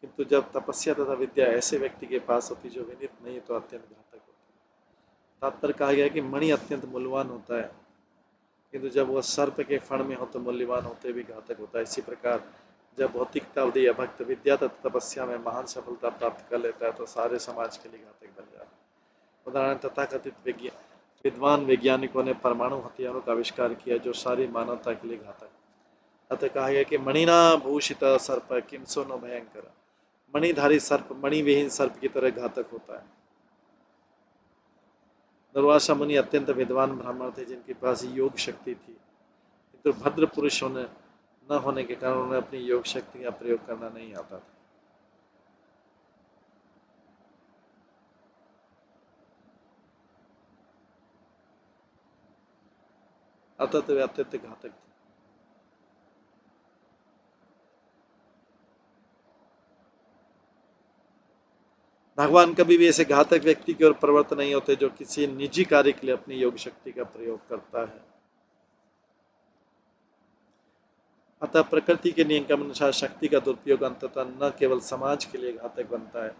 किंतु जब तपस्या तथा विद्या ऐसे व्यक्ति के पास होती जो विनीत नहीं तो अत्यंत घातक होती। तात्पर्य कहा गया कि मणि अत्यंत मूल्यवान होता है, किंतु जब वह सर्प के फण में हो तो मूल्यवान होते भी घातक होता है। इसी प्रकार जब भौतिकतावादी या भक्त विद्या तथा तपस्या में महान सफलता प्राप्त कर लेता है तो सारे समाज के लिए घातक बन जाता है। उदाहरण तथाकथित विद्वान वैज्ञानिकों ने परमाणु हथियारों का आविष्कार किया जो सारी मानवता के लिए घातक। अतः कहा गया कि मणिना भूषित सर्प किंसो न भयंकर, मणिधारी सर्प मणिविहीन सर्प की तरह घातक होता है। दुर्वासा मुनि अत्यंत विद्वान ब्राह्मण थे जिनके पास योग शक्ति थी, किंतु भद्र पुरुष न होने के कारण उन्हें अपनी योग शक्ति का प्रयोग करना नहीं आता था। अतः वे अत्यंत घातक थे। भगवान कभी भी ऐसे घातक व्यक्ति की ओर प्रवृत्त नहीं होते जो किसी निजी कार्य के लिए अपनी योग शक्ति का प्रयोग करता है। अतः प्रकृति के नियम के अनुसार शक्ति का दुरुपयोग अंततः न केवल समाज के लिए घातक बनता है,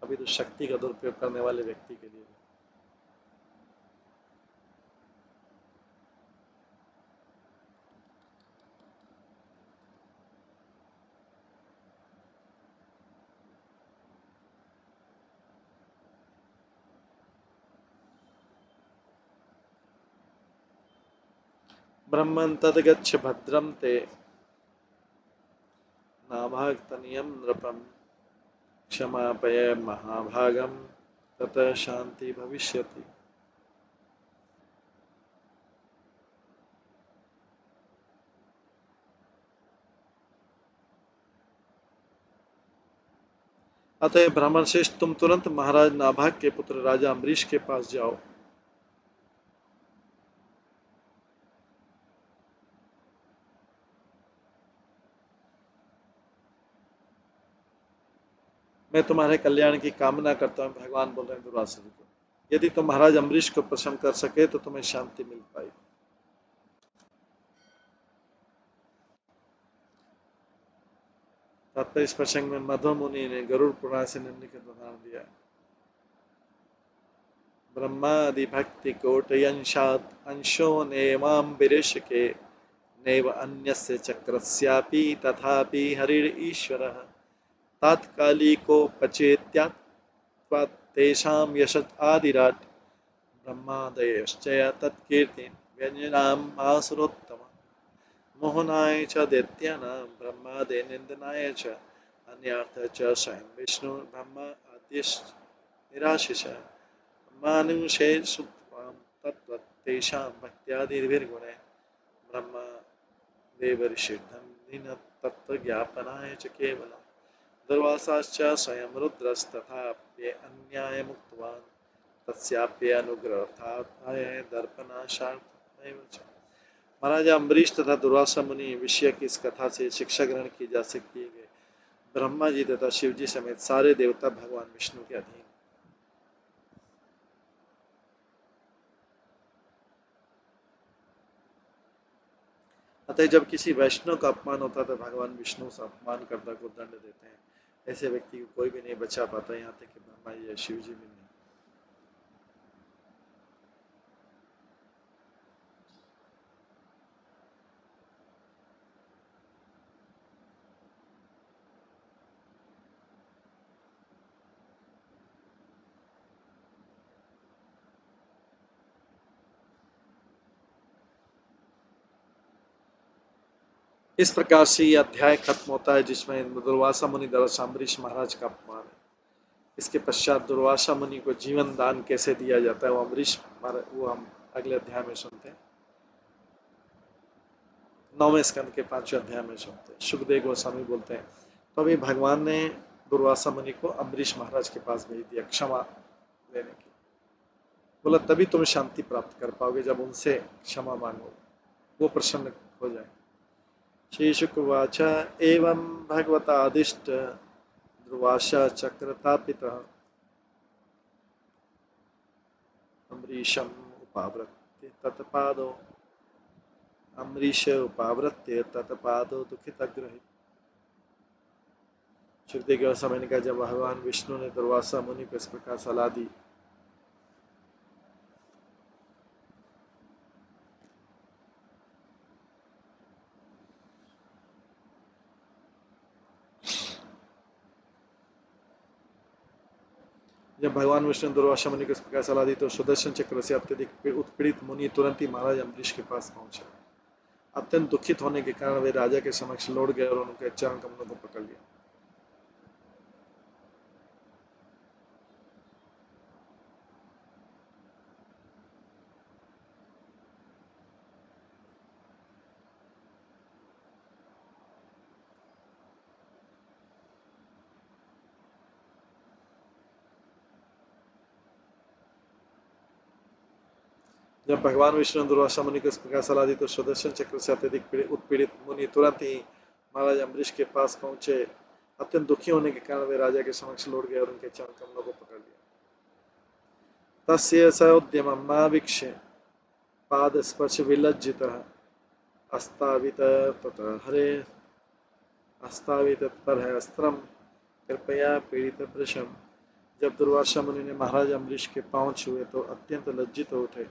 अभी तो शक्ति का दुरुपयोग करने वाले व्यक्ति के लिए। ब्रह्मन् तद्गच्छ भद्रं ते नाभागतनियं नृपं क्षमापय महाभागं ततः शांति भविष्यति। अतः ब्राह्मण श्रेष्ठ, तुम तुरंत महाराज नाभाग के पुत्र राजा अम्बरीश के पास जाओ। मैं तुम्हारे कल्याण की कामना करता हूँ। भगवान बोल रहे हैं दुर्वासा जी को, यदि तुम महाराज अम्बरीश को प्रसन्न कर सके तो तुम्हें शांति मिल पाई। तात्पर्य इस प्रसंग में मध्व मुनि ने गरुड़ पुराण से निम्नलिखित उदाहरण दिया। ब्रह्मादि भक्ति कोटयंशात् अंशो नेमाम्बरीश के नैव अन्यस्य चक्रस्यापि तथापि हरिर ईश्वरः तात्कालिकोपचेत्यात्वात् तेषां यशत् आदिराट् ब्रह्मादयश्च तत्कीर्तिं व्यञ्जनाम् आसुरोत्तम मोहनाय च दैत्यानां ब्रह्मादय निन्दनाय च अन्यार्थ च स्वयं विष्णु ब्रह्म आद्यश्च निराशिष मानुषेषु त्वां तत्त्वत् तेषां भक्त्यादिभिर्गुणैः ब्रह्म देवर्षिर्नन्दिन तत्त्वज्ञापनाय च केवलम् दुर्वासाश्च स्वयं रुद्रस्तथाप्ये अन्याय मुक्तवान् तस्याप्ये अनुग्रहार्थाय दर्पणाशार्थमेव च। महाराजा अम्बरीश तथा दुर्वासा मुनि विषय की इस कथा से शिक्षा ग्रहण की जा सकती है कि ब्रह्मा जी तथा शिव जी समेत सारे देवता भगवान विष्णु के अधीन। अतः जब किसी वैष्णव का अपमान होता है तो भगवान विष्णु उस अपमानकर्ता को दंड देते हैं। ऐसे व्यक्ति को कोई भी नहीं बचा पाता, यहाँ तक कि ब्रह्मा जी या शिव जी भी नहीं। इस प्रकार से यह अध्याय खत्म होता है जिसमें दुर्वासा मुनि द्वारा अम्बरीश महाराज का अपमान है। इसके पश्चात दुर्वासा मुनि को जीवन दान कैसे दिया जाता है वो अम्बरीश महाराज वो हम अगले अध्याय में सुनते हैं। 9वें स्कंद के 5वें अध्याय में सुनते हैं। सुखदेव गोस्वामी बोलते हैं तो अभी भगवान ने दुर्वासा मुनि को अम्बरीश महाराज के पास भेज दिया क्षमा लेने की। बोला तभी तुम शांति प्राप्त कर पाओगे जब उनसे क्षमा मांगो, वो प्रसन्न हो जाए। श्री शुकवाच एवं भगवतादिष्ट दुर्वासा चक्रतापितः अम्बरीशम उपाव्रत्य तत्पादो अम्बरीश उपाव्रत्य तत्पादो दुखितग्रहित। सुखदेव गोस्वामी ने कहा जब भगवान विष्णु ने दुर्वासा मुनि को इस प्रकार सलाह दी जब भगवान विष्णु ने दुर्वासा मुनि को इस प्रकार सलाह दी तो सुदर्शन चक्र से अत्यधिक उत्पीड़ित मुनि तुरंत ही महाराज अम्बरीश के पास पहुंचे। अत्यंत दुखित होने के कारण वे राजा के समक्ष लौट गए और उनके चरण कमलों को पकड़ लिया। जब भगवान विष्णु ने दुर्वासा मुनि को इस प्रकार सलाह दी तो सुदर्शन चक्र से अत्यधिक उत्पीड़ित मुनि तुरंत ही महाराज अम्बरीश के पास पहुंचे। अत्यंत दुखी होने के कारण वे राजा के समक्ष लौट गए और उनके चरण कमलों को पकड़ लिया। तस्य स उद्यममावीक्ष्य पादस्पर्श विलज्जितः अस्तावित ततः हरे अस्तावित तत्परः अस्त्रं कृपया पीड़ित वृषम। जब दुर्वासा मुनि ने महाराज अम्बरीश के पांव छुए तो अत्यंत लज्जित हो उठे।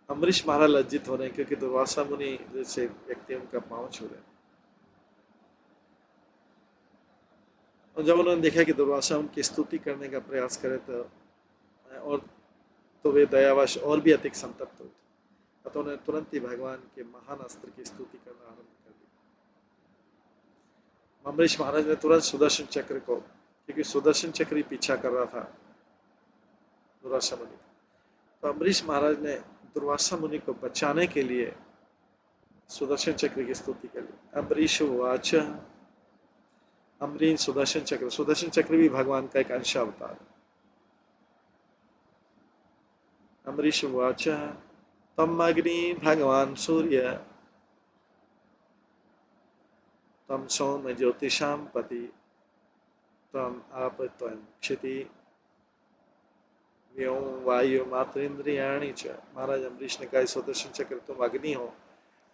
अम्बरीश महाराज लज्जित हो रहे हैं क्योंकि दुर्वासा मुनि जैसे व्यक्ति उनका पांव छू रहे। और जब उन्होंने देखा कि दुर्वासा उनकी स्तुति करने का प्रयास करे तो वे दयावश और भी अधिक संतप्त हुए। अतः उन्होंने तुरंत ही भगवान के महान अस्त्र की स्तुति करना आरंभ कर दी। अम्बरीश महाराज ने तुरंत सुदर्शन चक्र को, क्योंकि सुदर्शन चक्र ही पीछा कर रहा था दुर्वासा मुनि, तो अम्बरीश महाराज ने दुर्वासा मुनि को बचाने के लिए सुदर्शन चक्र की स्तुति कर ली। अम्बरीश उवाच अम्बरीश सुदर्शन चक्र भी भगवान का एक अंश अवतार है। अम्बरीश उवाच तम अग्नि भगवान सूर्य तम सोम ज्योतिषां पति तम आप त्वं क्षिति व्योम वायु मातृन्द्रियाणि च। महाराज अम्बरीश ने कहा सुदर्शन चक्र तुम अग्नि हो,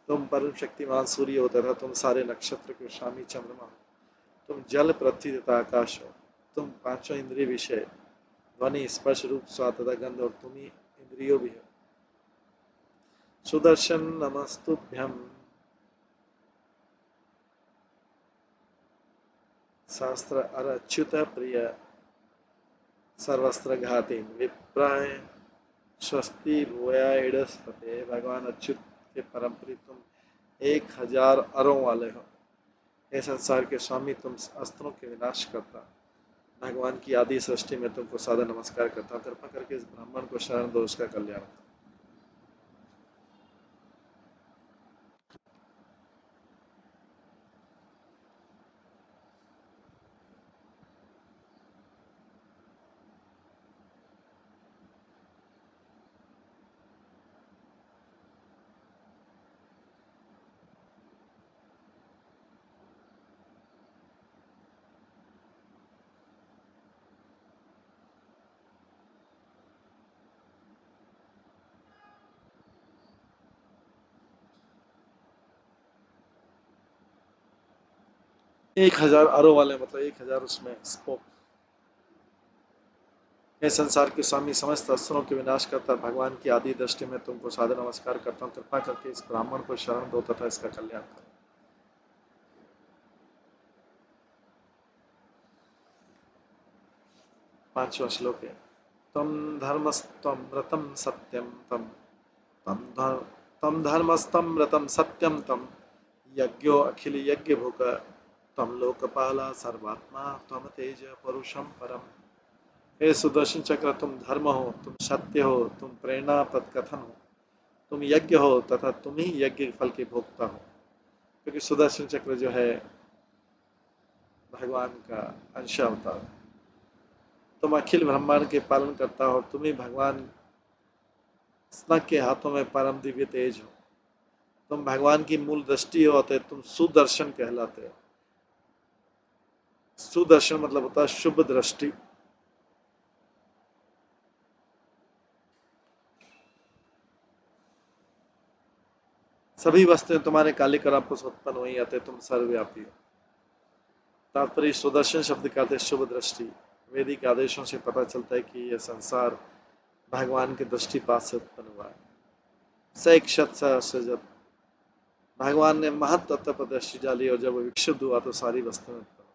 तुम परम शक्तिमान सूर्य हो तथा तुम सारे नक्षत्र के स्वामी चंद्रमा हो, तुम जल पृथ्वी तथा आकाश हो, तुम पांचों इंद्रिय विषय ध्वनि स्पर्श रूप स्वाद तथा गंध और तुम ही इंद्रियों भी हो। सुदर्शन नमस्तुभ्यं शास्त्र अच्युत प्रिय सर्वस्त्र घाती विप्राय स्वस्ति भूयाइडस्पते। भगवान अच्युत के परम प्रिय तुम 1000 अरों वाले हो। हे संसार के स्वामी तुम अस्त्रों के विनाश करता भगवान की आदि सृष्टि में तुमको सादर नमस्कार करता हूँ। कृपा करके इस ब्राह्मण को शरण दो, उसका कल्याण। 1000 आरो वाले, मतलब 1000 उसमें स्पोक। हे संसार के स्वामी, समस्त असुरों के विनाश करता भगवान की आदि दृष्टि में तुमको सादर नमस्कार करता हूँ। कृपा करके इस ब्राह्मण को शरण दो तथा इसका कल्याण करो। पांचवा श्लोक है। तम धर्मस्तम व्रतम सत्यम तम तम धर्म तम धर्मस्तम व्रतम सत्यम तम यज्ञो अखिल यज्ञ भोग तम लोकपाला सर्वात्मा तम तेज परुषम परम। हे सुदर्शन चक्र, तुम धर्म हो, तुम सत्य हो, तुम प्रेरणा तत्कथन हो, तुम यज्ञ हो तथा तुम ही यज्ञ फल के भोक्ता हो। क्योंकि सुदर्शन चक्र जो है भगवान का अंश अवतार है। तुम अखिल ब्रह्मांड के पालन करता हो, तुम ही भगवान स्नग के हाथों में परम दिव्य तेज हो। तुम भगवान की मूल दृष्टि हो, अतः तुम सुदर्शन कहलाते हो। सुदर्शन मतलब होता है शुभ दृष्टि। सभी वस्तुएं तुम्हारे काले करापों से उत्पन्न हुई, अतः तुम सर्वव्यापी हो। तात्पर्य, सुदर्शन शब्द का अर्थ शुभ दृष्टि। वैदिक आदेशों से पता चलता है कि यह संसार भगवान के दृष्टिपात से उत्पन्न हुआ है। स एक शत सृजत, भगवान ने महत्व पर दृष्टि डाली और जब वो विक्षुब्ध हुआ तो सारी वस्तुएं उत्पन्न हुई।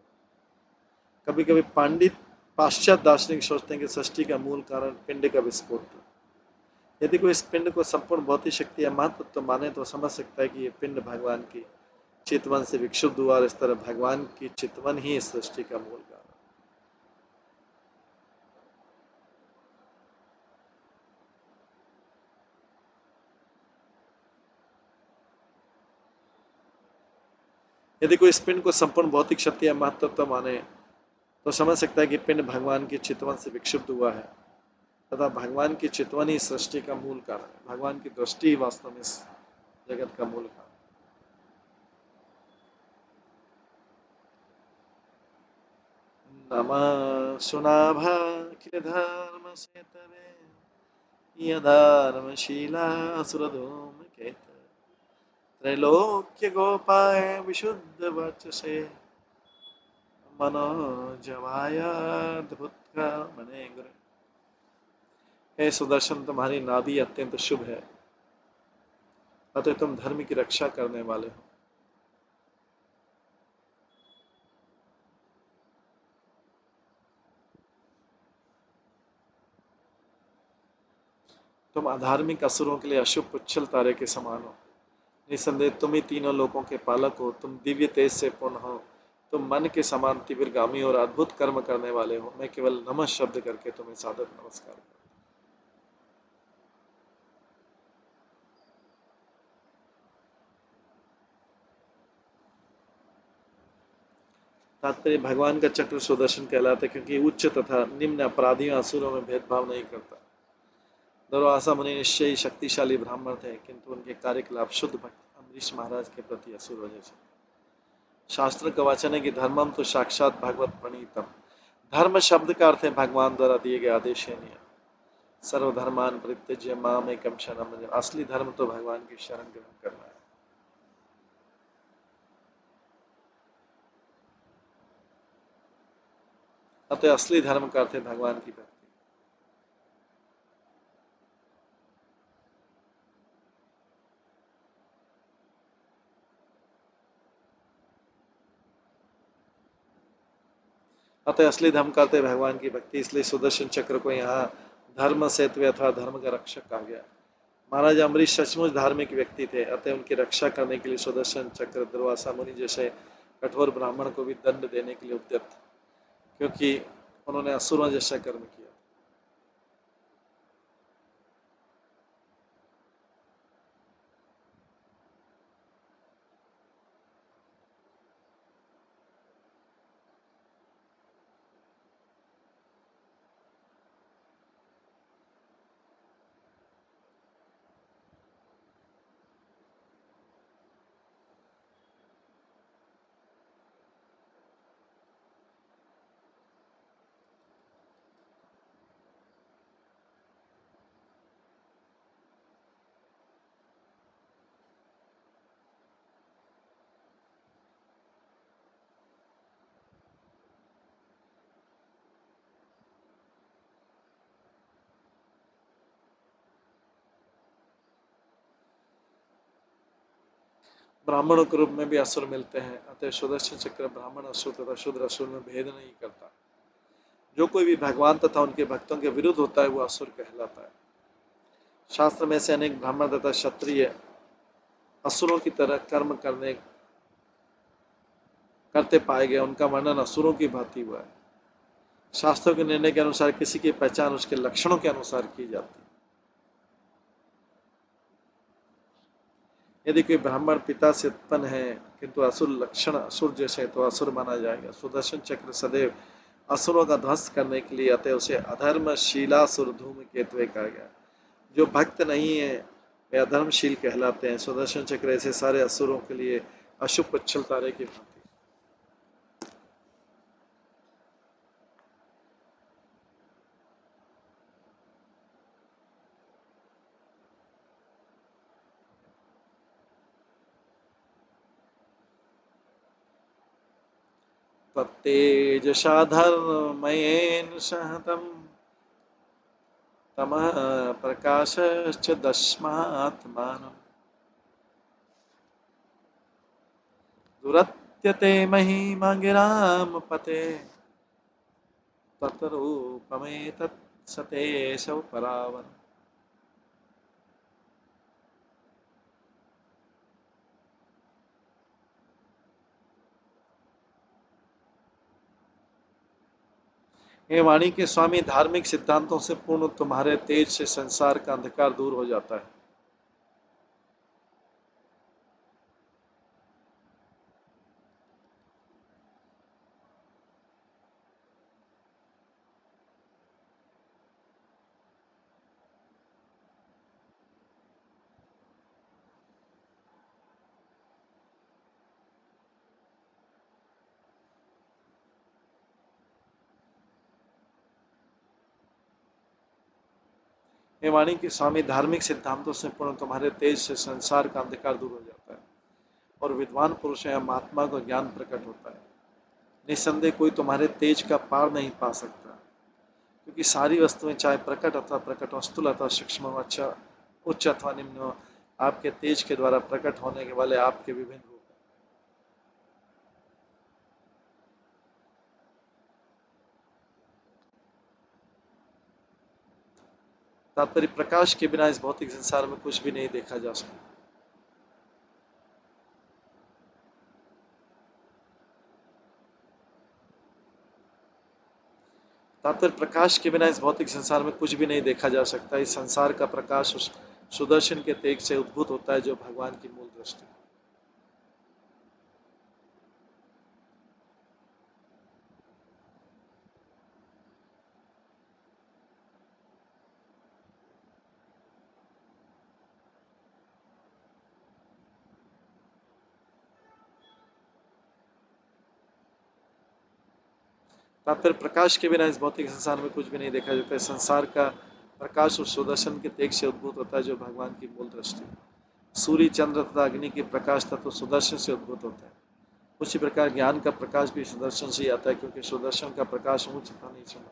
कभी कभी पंडित पाश्चात्य दार्शनिक सोचते हैं कि सृष्टि का मूल कारण पिंड का विस्फोट था। यदि कोई इस पिंड को संपूर्ण भौतिक शक्ति या महत्व माने तो समझ सकता है कि यह पिंड भगवान की चितवन से विक्षुब्ध हुआ और इस तरह भगवान की चितवन ही इस सृष्टि का मूल कारण। यदि कोई इस पिंड को संपूर्ण भौतिक शक्ति या महत्व माने तो समझ सकता है कि पिंड भगवान की चितवन से विक्षुब्ध हुआ है तथा भगवान की चितवन ही सृष्टि का मूल कारण है। भगवान की दृष्टि ही वास्तव में इस जगत का मूल कारण। नमः सुनाभाखिल धर्म सेतवे यधर्मशीला सुरधूमकेत त्रैलोक्य गोपाय विशुद्ध वचसे मनोजवाय अद्भुत मने गुरु। हे सुदर्शन, तुम्हारी नाभि अत्यंत शुभ है, अतः तुम धर्म की रक्षा करने वाले हो। तुम अधार्मिक असुरों के लिए अशुभ पुच्छल तारे के समान हो। निसंदेह तुम ही तीनों लोकों के पालक हो। तुम दिव्य तेज से पूर्ण हो। तुम मन के समान तीव्रगामी और अद्भुत कर्म करने वाले हो। मैं केवल नमः शब्द करके तुम्हें सादर नमस्कार करता हूं। तात्पर्य, भगवान का चक्र सुदर्शन कहलाता है क्योंकि उच्च तथा निम्न अपराधियों असुरों में भेदभाव नहीं करता। दुर्वासा मुनि निश्चय ही शक्तिशाली ब्राह्मण थे, किंतु उनके कार्यकलाप शुद्ध भक्त अम्बरीश महाराज के प्रति असुर वजह से। शास्त्र का वचन है कि धर्मम तो साक्षात भगवत प्रणीतम। धर्म शब्द का अर्थ है भगवान द्वारा दिए गए आदेश या नियम। सर्वधर्मान परित्यज्य माम एकम शरणम व्रज। असली धर्म तो भगवान की शरण ग्रहण करना है। अतः असली धर्म का अर्थ है भगवान की भक्ति। अतः असली धर्म का अर्थ है भगवान की भक्ति। इसलिए सुदर्शन चक्र को यहाँ धर्म सेतु अथवा धर्म का रक्षक कहा गया। महाराज अम्बरीश सचमुच धार्मिक व्यक्ति थे, अतः उनकी रक्षा करने के लिए सुदर्शन चक्र दुर्वासा मुनि जैसे कठोर ब्राह्मण को भी दंड देने के लिए उद्यत थे, क्योंकि उन्होंने असुरों जैसा कर्म किया। ब्राह्मणों के रूप में भी असुर मिलते हैं, अतः सुदर्शन चक्र ब्राह्मण असुर तथा शूद्र असुर में भेद नहीं करता। जो कोई भी भगवान तथा उनके भक्तों के विरुद्ध होता है वो असुर कहलाता है। शास्त्र में से अनेक ब्राह्मण तथा क्षत्रिय असुरों की तरह कर्म करते पाए गए, उनका वर्णन असुरों की भांति हुआ है। शास्त्रों के निर्णय के अनुसार किसी की पहचान उसके लक्षणों के अनुसार की जाती है। यदि कोई ब्राह्मण पिता से उत्पन्न है किंतु असुर लक्षण असुर जैसे, तो असुर माना जाएगा। सुदर्शन चक्र सदैव असुरों का ध्वंस करने के लिए, अतः उसे अधर्मशीलासुर धूमकेतु कहा गया। जो भक्त नहीं है वे अधर्मशील कहलाते हैं। सुदर्शन चक्र ऐसे सारे असुरों के लिए अशुभ उच्छल तारे की भांति। तत्तेजसा धर्मयेन सहतं तमः प्रकाशश्च दस्मात्मानं दुरत्यते महिमा गिराम पते ततरूपमेतत् सतेशौ परावर। हे वाणी के स्वामी, धार्मिक सिद्धांतों से पूर्ण तुम्हारे तेज से संसार का अंधकार दूर हो जाता है। हे वाणी के स्वामी, धार्मिक सिद्धांतों से पूर्ण तुम्हारे तेज से संसार का अंधकार दूर हो जाता है और विद्वान पुरुष या महात्मा को ज्ञान प्रकट होता है। निस्संदेह कोई तुम्हारे तेज का पार नहीं पा सकता, क्योंकि सारी वस्तुएं चाहे प्रकट अथवा प्रकट हो, स्थूल अथवा सूक्ष्म हो, अच्छा उच्च अथवा निम्न हो, आपके तेज के द्वारा प्रकट होने के वाले आपके विभिन्न रूप हैं। तात्पर्य, प्रकाश के बिना इस भौतिक संसार में कुछ भी नहीं देखा जा सकता। तात्पर्य, प्रकाश के बिना इस भौतिक संसार में कुछ भी नहीं देखा जा सकता। इस संसार का प्रकाश उस सुदर्शन के तेज से उद्भूत होता है जो भगवान की मूल दृष्टि है। तात्पर्य, प्रकाश के बिना इस भौतिक संसार में कुछ भी नहीं देखा जाता है। संसार का प्रकाश उस सुदर्शन के तेज से उद्भूत होता है जो भगवान की मूल दृष्टि है। सूर्य, चंद्र तथा अग्नि के प्रकाश तत्व सुदर्शन से उद्भूत होते हैं। उसी प्रकार ज्ञान का प्रकाश भी सुदर्शन से ही आता है, क्योंकि सुदर्शन का प्रकाश ऊंच तथा नीच है।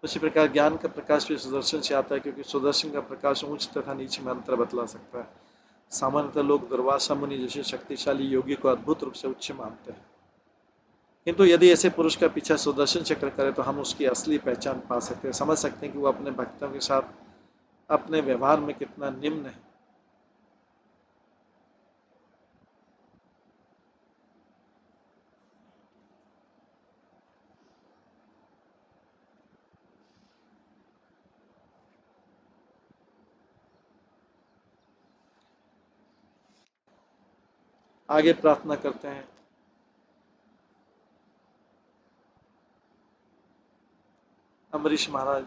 उसी प्रकार ज्ञान का प्रकाश भी सुदर्शन से आता है, क्योंकि सुदर्शन का प्रकाश ऊंच तथा नीच में अंतर बतला सकता है। सामान्यतः लोग दुर्वासा मुनि जैसे शक्तिशाली योगी को अद्भुत रूप से उच्च मानते हैं, किंतु यदि ऐसे पुरुष का पीछा सुदर्शन चक्र करे तो हम उसकी असली पहचान पा सकते हैं, समझ सकते हैं कि वो अपने भक्तों के साथ अपने व्यवहार में कितना निम्न है। आगे प्रार्थना करते हैं। अम्बरीश महाराज,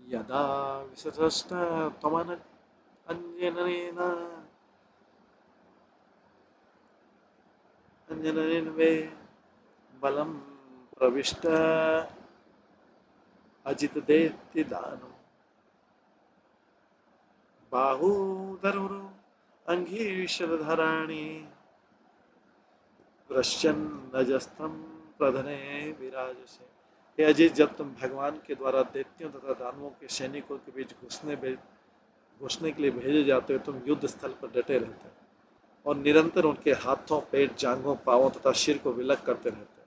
यदा विसृष्ट त्वमन अंजनेन अंजनेन वे बलम प्रविष्ट अजित देति दानम। बाहुधरुरु अंघीषधराणि वृश्चिन्नजस्थं प्रधने विराजसे। हे अजीत, जब तुम भगवान के द्वारा दैत्यों तथा दानवों के सैनिकों के बीच घुसने के लिए भेजे जाते हो, तुम युद्ध स्थल पर डटे रहते हो और निरंतर उनके हाथों, पेट, जांघों, पांवों तथा सिर को विलग करते रहते हो।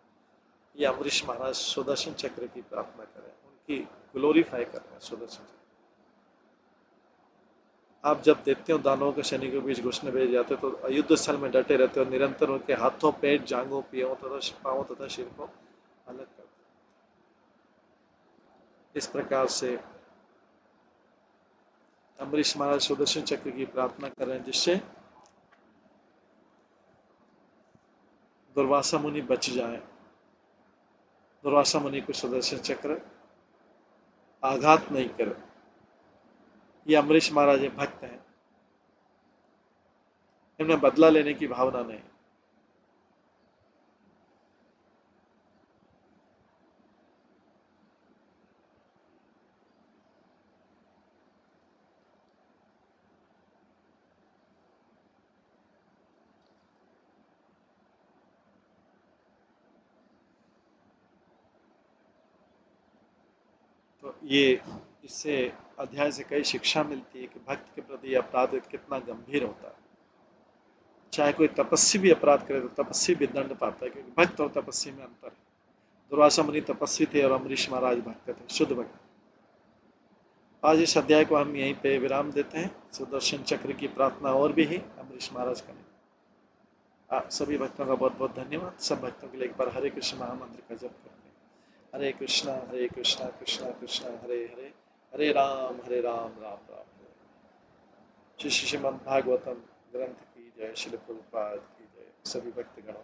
ये अम्बरीश महाराज सुदर्शन चक्र की प्रार्थना करें, उनकी ग्लोरीफाई कर रहे हैं सुदर्शन चक्र। आप जब दैत्यों दानवों के सैनिकों के बीच घुसने भेजे जाते तो युद्ध स्थल में डटे रहते और निरंतर उनके हाथों, पेट, जांघों, पांवों तथा सिर को अलग करते। इस प्रकार से अम्बरीश महाराज सुदर्शन चक्र की प्रार्थना कर रहे हैं, जिससे दुर्वासा मुनि बच जाए। दुर्वासा मुनि को सुदर्शन चक्र आघात नहीं करे। ये अम्बरीश महाराज भक्त हैं, इनमें बदला लेने की भावना नहीं। तो ये इससे अध्याय से कई शिक्षा मिलती है कि भक्त के प्रति अपराध कितना गंभीर होता है। चाहे कोई तपस्वी भी अपराध करे तो तपस्वी भी दंड पाता है, क्योंकि भक्त और तपस्वी में अंतर है। दुर्वासा मुनि तपस्वी थे और अम्बरीश महाराज भक्त थे, शुद्ध भक्त। आज इस अध्याय को हम यहीं पे विराम देते हैं। सुदर्शन चक्र की प्रार्थना और भी है अम्बरीश महाराज करें। आप सभी भक्तों का बहुत बहुत धन्यवाद। सब भक्तों के लिए एक बार हरे कृष्ण महामंत्र का जप करते हैं। हरे कृष्णा कृष्णा कृष्णा हरे हरे, हरे राम राम राम हरे। श्री श्रीमद् भागवतम ग्रंथ की जय, श्री प्रभुपाद की जय, सभी भक्तगणों